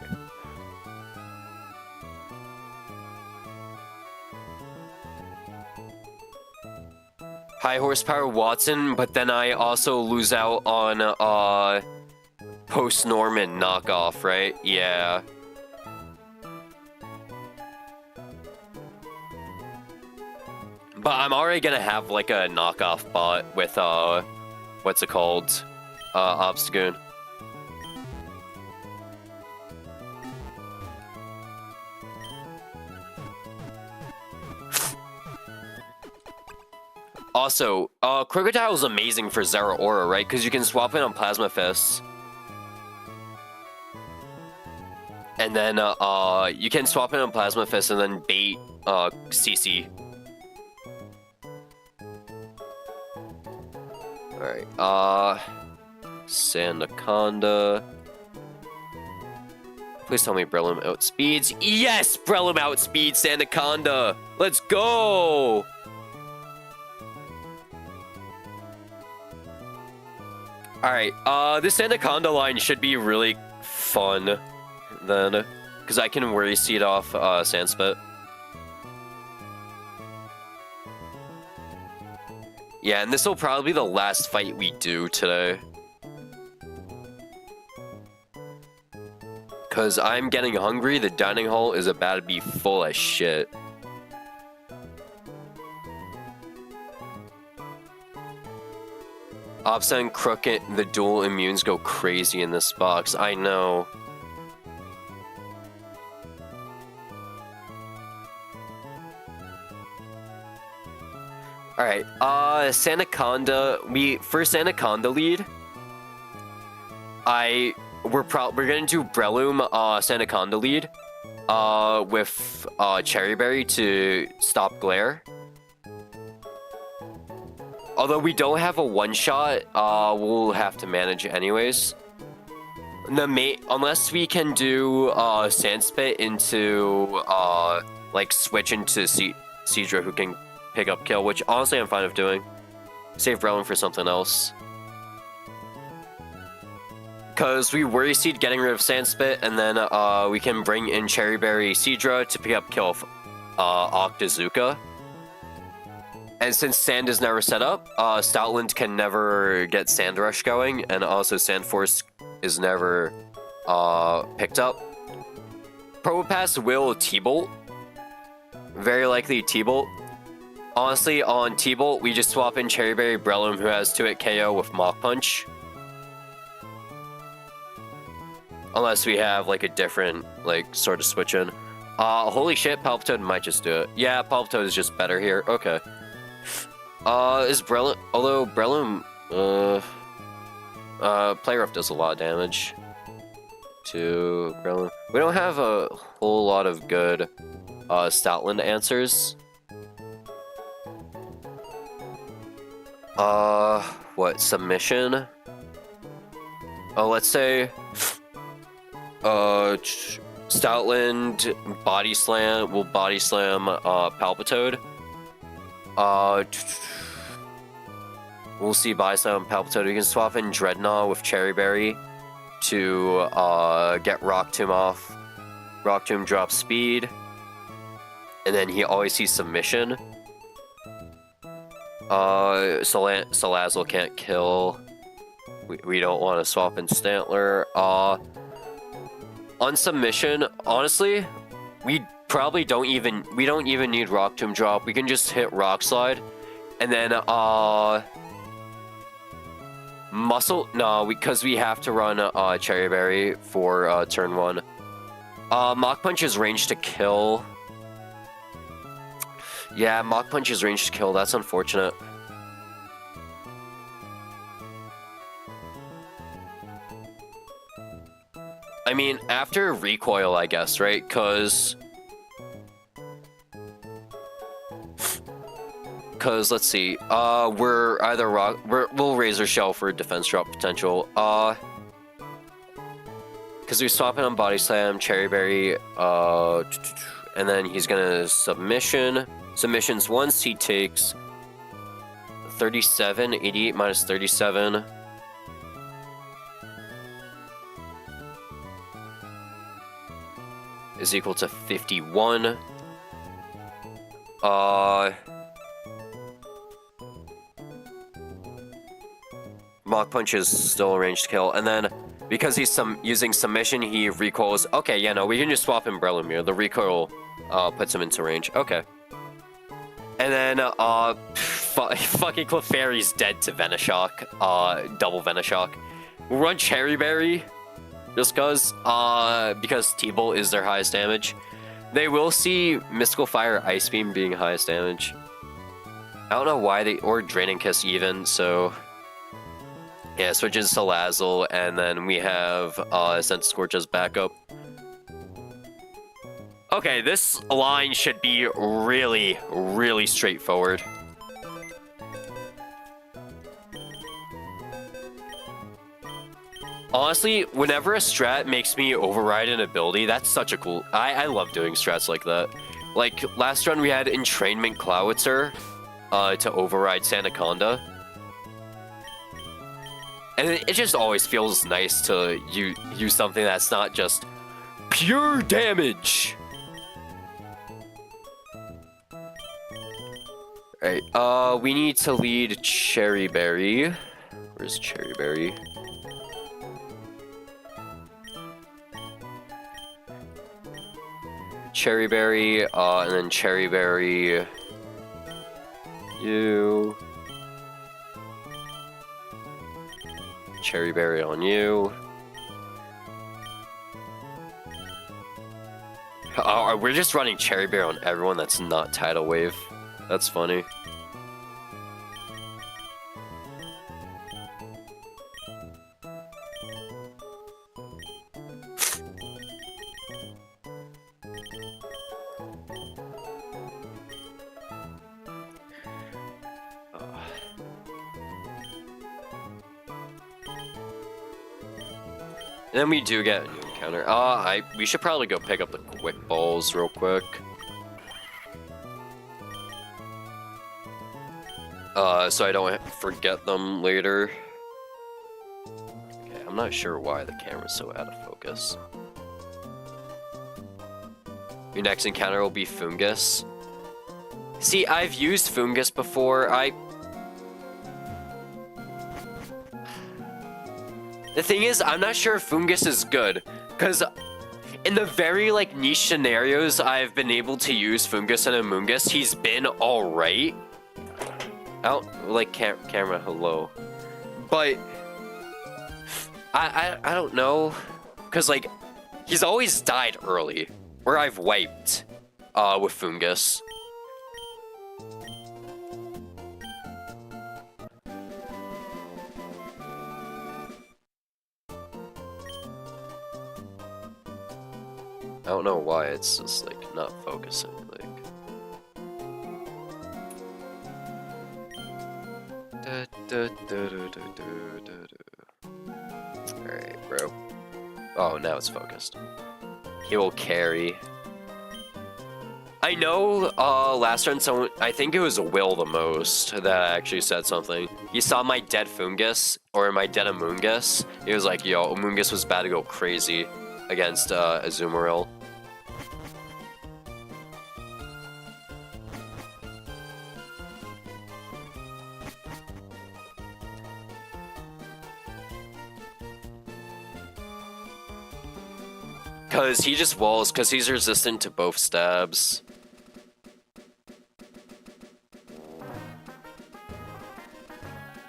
high horsepower Watson, but then I also lose out on post-Norman knockoff, right? Yeah. But I'm already gonna have like a knockoff bot with what's it called? Obstagoon. Also, Crocodile is amazing for Zeraora, right? Because you can swap it on Plasma Fists. And then, you can swap it on Plasma Fist and then bait, CC. Alright, Sandaconda. Please tell me Breloom outspeeds. Yes! Breloom outspeeds Sandaconda! Let's go! Alright, this Anaconda line should be really fun, then, because I can worry seed off, Sandspit. Yeah, and this will probably be the last fight we do today. Because I'm getting hungry, the dining hall is about to be full as shit. Opsa and Crooked, the dual immunes go crazy in this box. I know. Alright, Sandaconda, first Anaconda lead. We're gonna do Breloom, Sandaconda lead, with, Cherry Berry to stop Glare. Although we don't have a one-shot, we'll have to manage it anyways. Unless we can do, Sandspit into, like, switch into Seadra who can pick up kill, which honestly I'm fine with doing. Save Breloom for something else. Because we worry seed getting rid of Sandspit, and then, we can bring in Cherry Berry Seadra to pick up kill of, Octazooka. And since Sand is never set up, Stoutland can never get Sand Rush going, and also Sand Force is never picked up. Probopass will T-Bolt. Very likely T-Bolt. Honestly, on T-Bolt, we just swap in Cherry Berry Breloom, who has 2-hit KO with Mach Punch. Unless we have, like, a different, like, sort of switch in. Holy shit, Palpitoad might just do it. Yeah, Palpitoad is just better here. Okay. Is Breloom... Although Breloom... Play Rough does a lot of damage to Breloom. We don't have a whole lot of good, Stoutland answers. What? Submission? Oh, let's say... Stoutland Body Slam will Body Slam, Palpitoad. We'll see Body Slam Palpitoad. We can swap in Dreadnought with Cherry Berry to, get Rock Tomb off. Rock Tomb drops speed. And then he always sees Submission. Salazzle can't kill. We don't want to swap in Stantler. On Submission, honestly, we don't even need Rock Tomb drop. We can just hit Rock Slide, and then Muscle. No, because we have to run Cherry Berry for turn 1. Mach Punch is ranged to kill. Yeah, Mach Punch is ranged to kill. That's unfortunate. I mean, after Recoil, I guess, right? Because, let's see. We're either we'll Razor Shell for defense drop potential. Because we swap it on Body Slam, Cherry Berry, and then he's gonna Submission. Submissions once he takes 37, 88 minus 37. Is equal to 51. Mach Punch is still a ranged kill, and then because he's using submission, he recoils. Okay, yeah, no, we can just swap him Brelamere. The recoil puts him into range. Okay. And then fucking Clefairy's dead to Venoshock. Double Venoshock. We'll run Cherry Berry just because T-Bolt is their highest damage. They will see Mystical Fire, Ice Beam being highest damage. I don't know why or Draining Kiss even, so... Yeah, switches to Lazzle, and then we have Sense Scorch as backup. Okay, this line should be really, really straightforward. Honestly, whenever a strat makes me override an ability, that's such a cool... I love doing strats like that. Like, last run we had Entrainment Clowitzer to override Sandaconda. And it just always feels nice to use something that's not just pure damage. Alright, we need to lead Cherry Berry. Where's Cherry Berry? Cherry Berry, and then Cherry Berry. You. Cherry Berry on you. Oh, we're just running Cherry Berry on everyone that's not Tidal Wave. That's funny. And then we do get a new encounter. We should probably go pick up the quick balls real quick. So I don't forget them later. Okay, I'm not sure why the camera's so out of focus. Your next encounter will be Fungus. See, I've used Fungus before. The thing is, I'm not sure if Fungus is good, because in the very, like, niche scenarios I've been able to use Fungus and Amoongus, he's been alright. I don't, like, camera, hello. But, I don't know, because, like, he's always died early, or I've wiped, with Fungus. I don't know why it's just, like, not focusing, like... Alright, bro. Oh, now it's focused. He will carry. I know, last run someone... I think it was Will the most that actually said something. He saw my dead Fungus, or my dead Amoongus. He was like, yo, Amoongus was about to go crazy against, Azumarill. Because he just walls, because he's resistant to both stabs.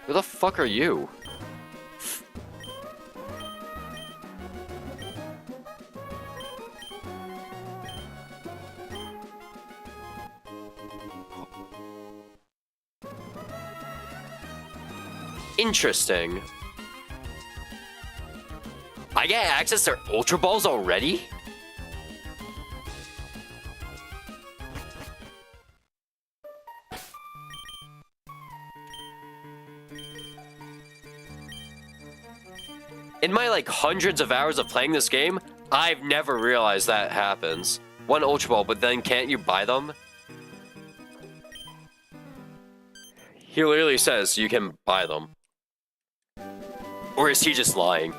Who the fuck are you? Interesting. I get access to Ultra Balls already? In my, like, hundreds of hours of playing this game, I've never realized that happens. One Ultra Ball, but then can't you buy them? He literally says you can buy them. Or is he just lying?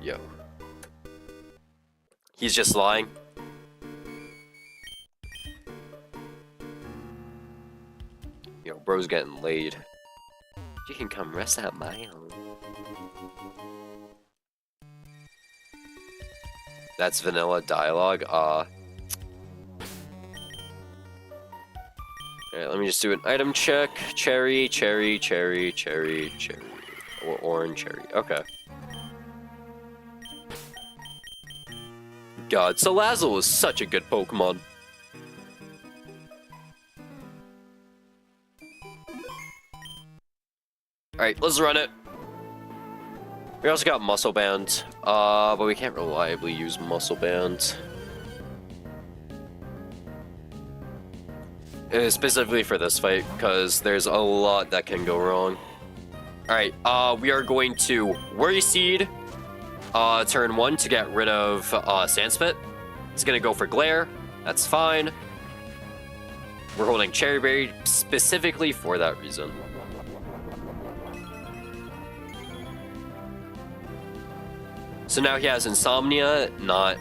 Yo. He's just lying? Yo, bro's getting laid. You can come rest at my home. That's vanilla dialogue. Alright, let me just do an item check. Cherry, cherry, cherry, cherry, cherry. Or orange cherry. Okay. God, Salazzle is such a good Pokemon. Alright, let's run it. We also got Muscle Band, but we can't reliably use Muscle Band. Specifically for this fight, because there's a lot that can go wrong. Alright, we are going to Worry Seed, turn 1 to get rid of Sandspit. It's gonna go for Glare, that's fine. We're holding Cherry Berry specifically for that reason. So now he has Insomnia, not,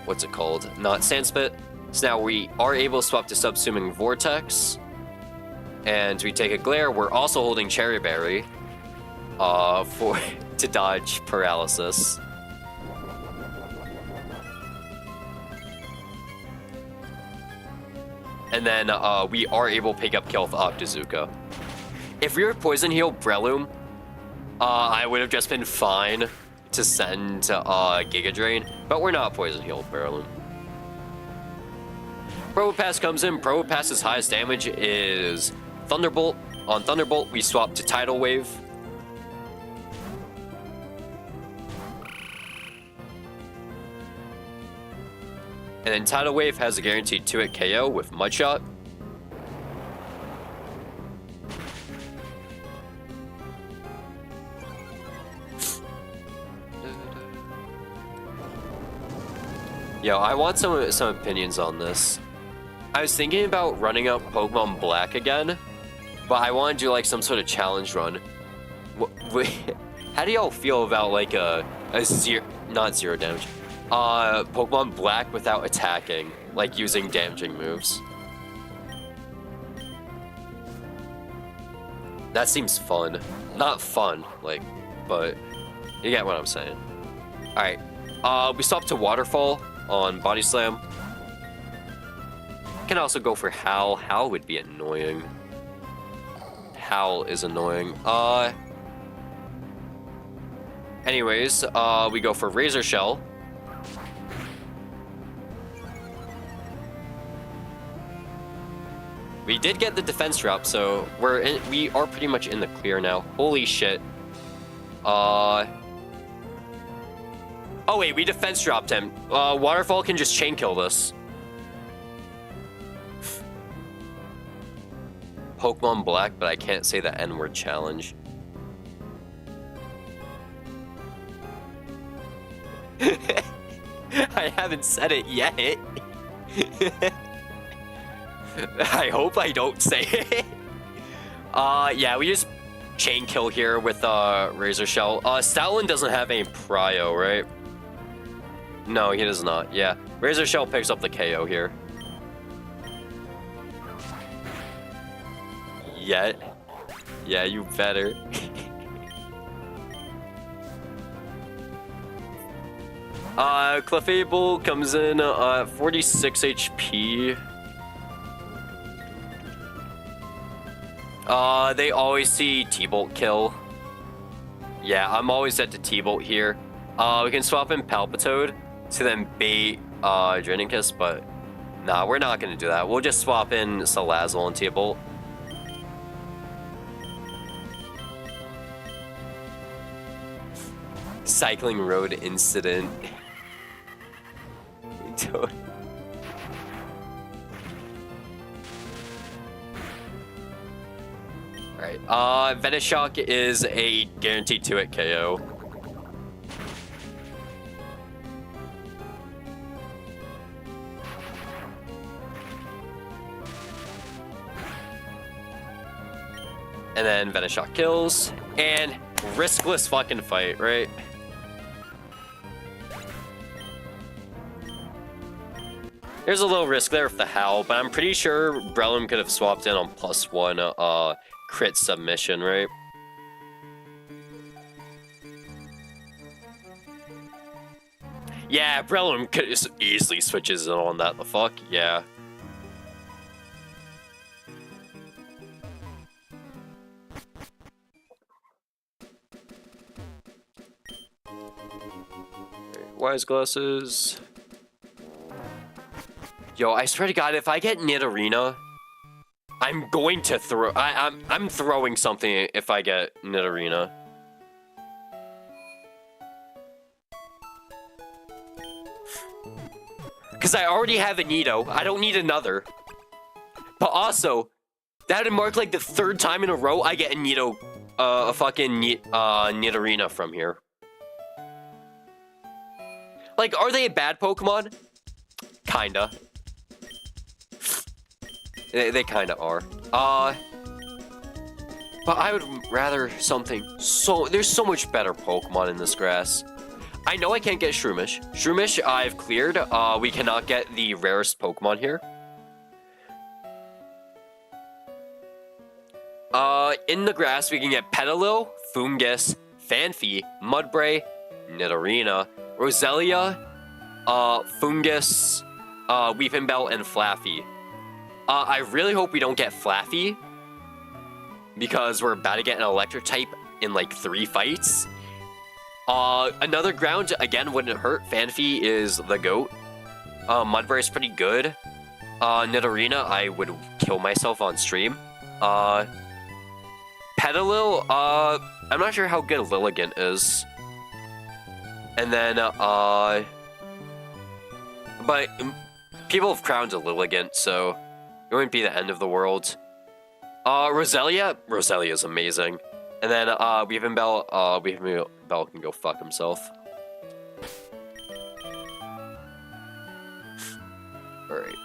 what's it called? Not Sandspit. So now we are able to swap to Subsuming Vortex. And we take a Glare. We're also holding Cherry Berry, to dodge Paralysis. And then, we are able to pick up kill with Octazooka. If we were Poison Heal Breloom, I would have just been fine to send Giga Drain, but we're not Poison Heal Breloom. Probopass comes in. Probopass's highest damage is Thunderbolt. On Thunderbolt, we swap to Tidal Wave. And then Tidal Wave has a guaranteed 2-hit KO with Mudshot. Yo, I want some opinions on this. I was thinking about running up Pokemon Black again, but I want to do like some sort of challenge run. How do y'all feel about like a zero, not zero damage, Pokemon Black without attacking, like using damaging moves? That seems fun. Not fun, like, but you get what I'm saying. Alright, we swap to Waterfall on Body Slam. Can also go for Howl. Howl would be annoying. Howl is annoying. Anyways, we go for Razor Shell. We did get the defense drop, so we are pretty much in the clear now. Holy shit. Oh wait, we defense dropped him. Waterfall can just chain kill this. Pokemon Black, but I can't say the N-word challenge. I haven't said it yet. I hope I don't say it. Yeah, we just chain kill here with Razor Shell. Stoutland doesn't have any prio, right? No, he does not. Yeah, Razor Shell picks up the KO here. Yet. Yeah, you better. Clefable comes in 46 HP. They always see T-Bolt kill. Yeah, I'm always at the T-Bolt here. We can swap in Palpitoad to then bait Draining Kiss, but nah, we're not gonna do that. We'll just swap in Salazzle and T-Bolt. Cycling road incident. Alright, Venoshock is a guaranteed 2-hit KO. And then Venoshock kills, and riskless fucking fight, right? There's a little risk there with the Howl, but I'm pretty sure Breloom could have swapped in on +1 crit submission, right? Yeah, Breloom could easily switches it on that. The fuck? Yeah. Wise glasses. Yo, I swear to God, if I get Nidorina, I'm going to throw. I'm throwing something if I get Nidorina. Because I already have a Nido. I don't need another. But also, that would mark like the 3rd time in a row I get a Nido, a fucking Nidorina from here. Like, are they a bad Pokemon? Kinda. They kinda are. But I would rather something there's so much better Pokemon in this grass. I know I can't get Shroomish. Shroomish I've cleared. We cannot get the rarest Pokemon here. In the grass we can get Petalil, Foongus, Fanfi, Mudbray, Nidorina, Roselia, Foongus, Weepinbell, and Flaffy. I really hope we don't get Flaffy, because we're about to get an electric type in like 3 fights. Another ground, again, wouldn't hurt. Fanfi is the GOAT. Mudbray is pretty good. Nidorina, I would kill myself on stream. Petalil, I'm not sure how good Lilligant is. And then, but people have crowned a Lilligant, so it wouldn't be the end of the world. Roselia is amazing. And then, Weepinbell can go fuck himself. Alright.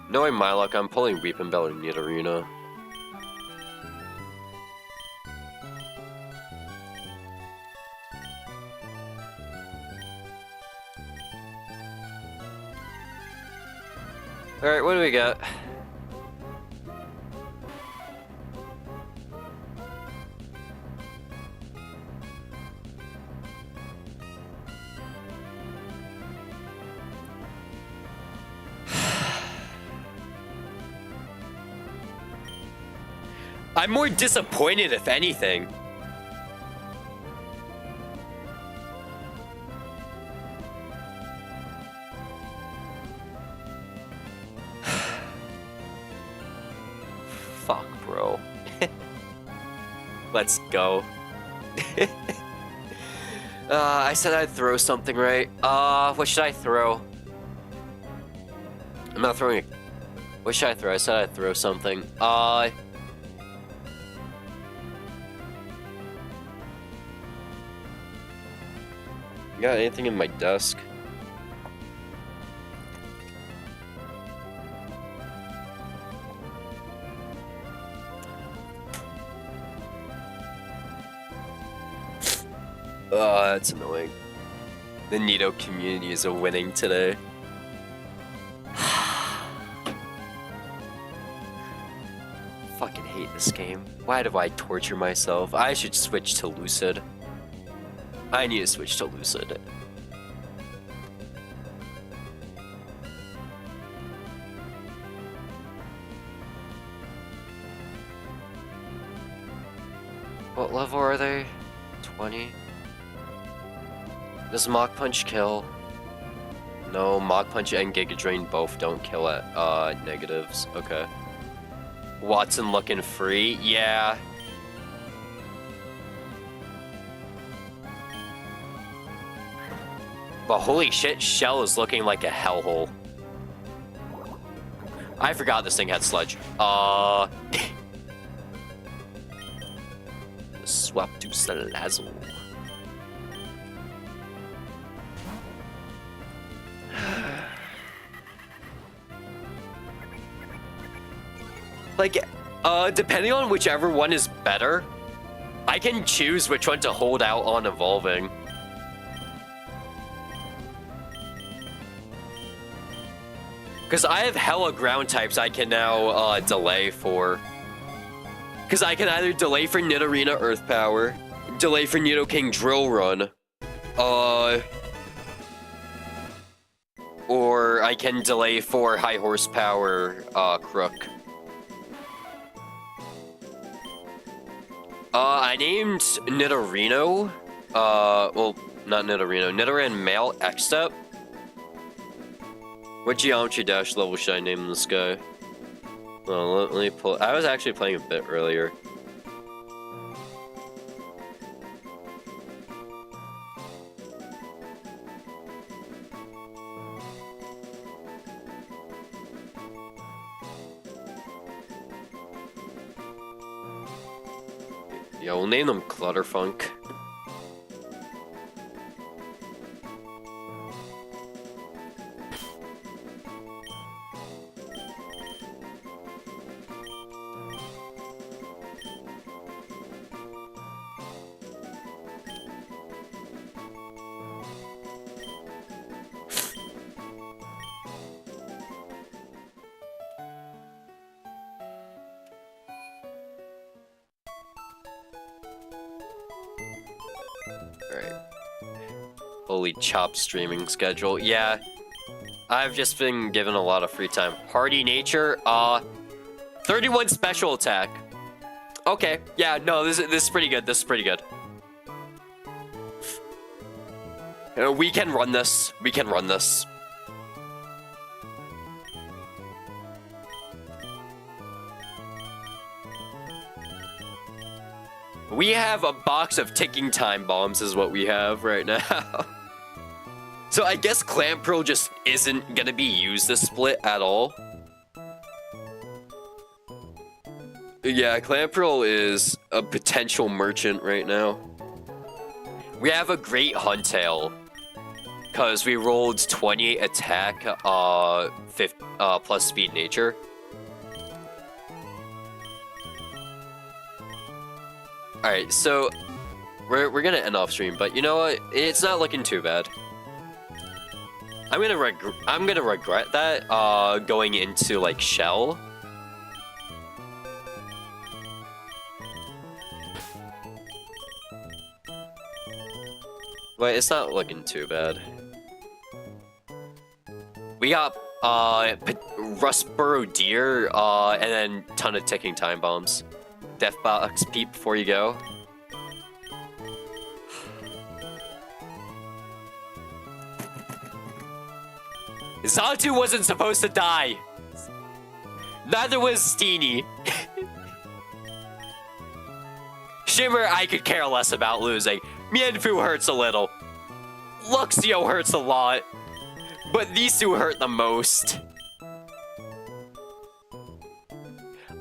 Knowing my luck, I'm pulling Weepinbell and Nidorina. Alright, what do we got? I'm more disappointed, if anything. Fuck, bro. Let's go. I said I'd throw something, right? What should I throw? I'm not throwing it. What should I throw? I said I'd throw something. Got anything in my desk? That's annoying. The Nido community is winning today. Fucking hate this game. Why do I torture myself? I should switch to Lucid. I need to switch to Lucid. What level are they? 20? Does Mach Punch kill? No, Mach Punch and Giga Drain both don't kill at negatives. Okay. Watson looking free? Yeah. But holy shit, Shell is looking like a hellhole. I forgot this thing had Sludge. Swap to Salazzle. Like, depending on whichever one is better, I can choose which one to hold out on evolving. Because I have hella ground types I can now delay for. Because I can either delay for Nidorina Earth Power, delay for Nidoking Drill Run, or I can delay for High Horsepower Crook. I named Nidorino, well, not Nidorino, Nidoran Male X-Step. What Geometry Dash level should I name this guy? Well, let me pull. I was actually playing a bit earlier. Yeah, we'll name them Clutterfunk. Holy chop streaming schedule. Yeah, I've just been given a lot of free time. Hardy Nature, 31 special attack. Okay, yeah, no, this is pretty good. This is pretty good. We can run this. We can run this. We have a box of ticking time bombs is what we have right now. So I guess Clamperl just isn't gonna be used this split at all. Yeah, Clamperl is a potential merchant right now. We have a great Huntail, because we rolled 28 attack, plus speed nature. Alright, so we're gonna end off stream, but you know what? It's not looking too bad. I'm gonna regret that going into like Shell. But it's not looking too bad. We got Rustboro Deer and then ton of ticking time bombs. Deathbox Peep before you go. Xatu wasn't supposed to die. Neither was Steenie. Shimmer, I could care less about losing. Mienfoo hurts a little. Luxio hurts a lot. But these two hurt the most.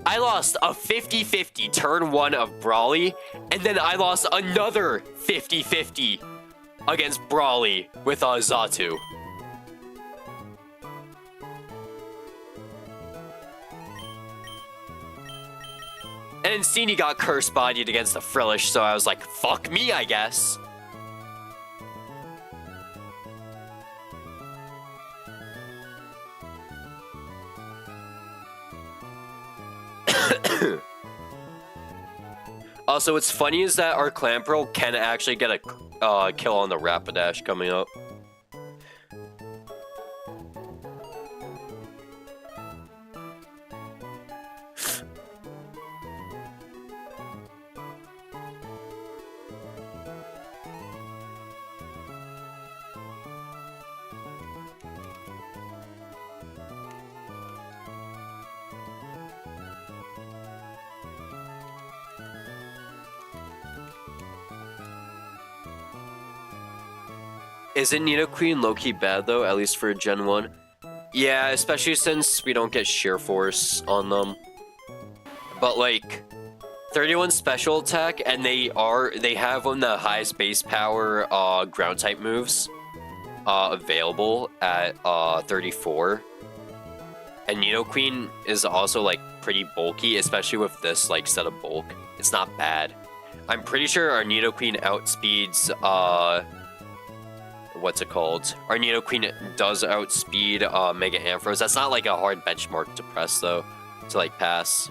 I lost a 50-50 turn 1 of Brawly, and then I lost another 50-50 against Brawly with Xatu. And Steenie got curse-bodied against the Frillish, so I was like, fuck me, I guess. Also, what's funny is that our Clamperl can actually get a kill on the Rapidash coming up. Isn't Nidoqueen low-key bad, though, at least for Gen 1? Yeah, especially since we don't get Sheer Force on them. But, like, 31 special attack, and they have one of the highest base power ground-type moves available at 34. And Nidoqueen is also, like, pretty bulky, especially with this, like, set of bulk. It's not bad. I'm pretty sure our Nidoqueen outspeeds, what's it called? Our Nidoqueen does outspeed Mega Ampharos. That's not like a hard benchmark to press though, to like pass.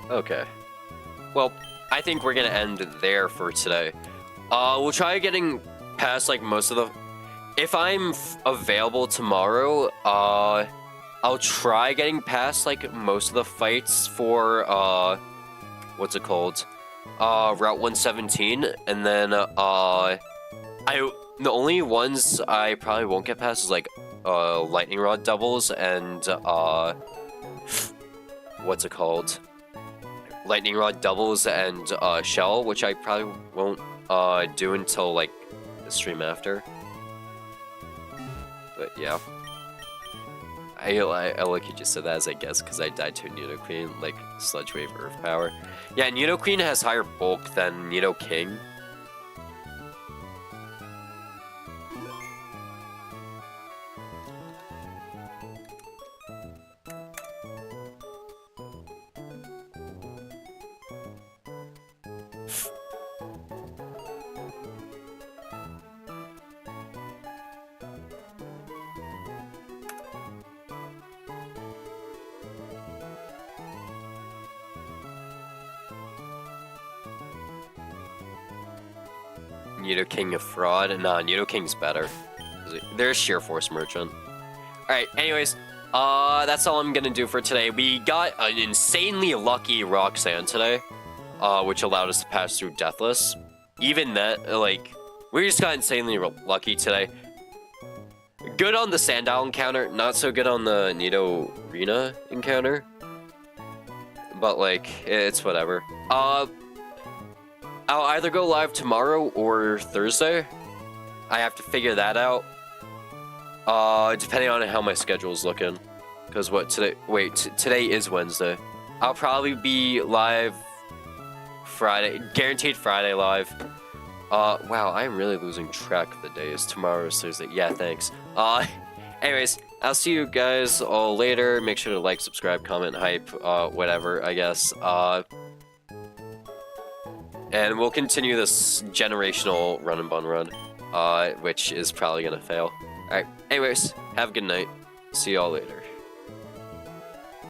Okay. Well, I think we're gonna end there for today. We'll try getting past like most of the... If I'm available tomorrow, I'll try getting past like most of the fights for, what's it called? Route 117, and then, the only ones I probably won't get past is like, Lightning Rod doubles and, what's it called? Lightning Rod doubles and Shell, which I probably won't do until like the stream after. But yeah, I like you just said that as I guess because I died to a Nidoqueen, like Sludge Wave Earth Power. Yeah, Nidoqueen has higher bulk than Nidoking. Nidoking a fraud? Nah, Nidoking's better. There's Sheer Force Merchant. Alright, anyways, that's all I'm gonna do for today. We got an insanely lucky Roxanne today, which allowed us to pass through Deathless. Even that, like, we just got insanely lucky today. Good on the Sandile encounter, not so good on the Nidorina encounter. But, like, it's whatever. I'll either go live tomorrow or Thursday. I have to figure that out. Depending on how my schedule's looking. Because what, today... Wait, today is Wednesday. I'll probably be live Friday. Guaranteed Friday live. Wow, I am really losing track of the days. Tomorrow is Thursday. Yeah, thanks. Anyways, I'll see you guys all later. Make sure to like, subscribe, comment, hype, whatever, I guess. And we'll continue this generational run and bun run, which is probably gonna fail. Alright, anyways, have a good night. See y'all later.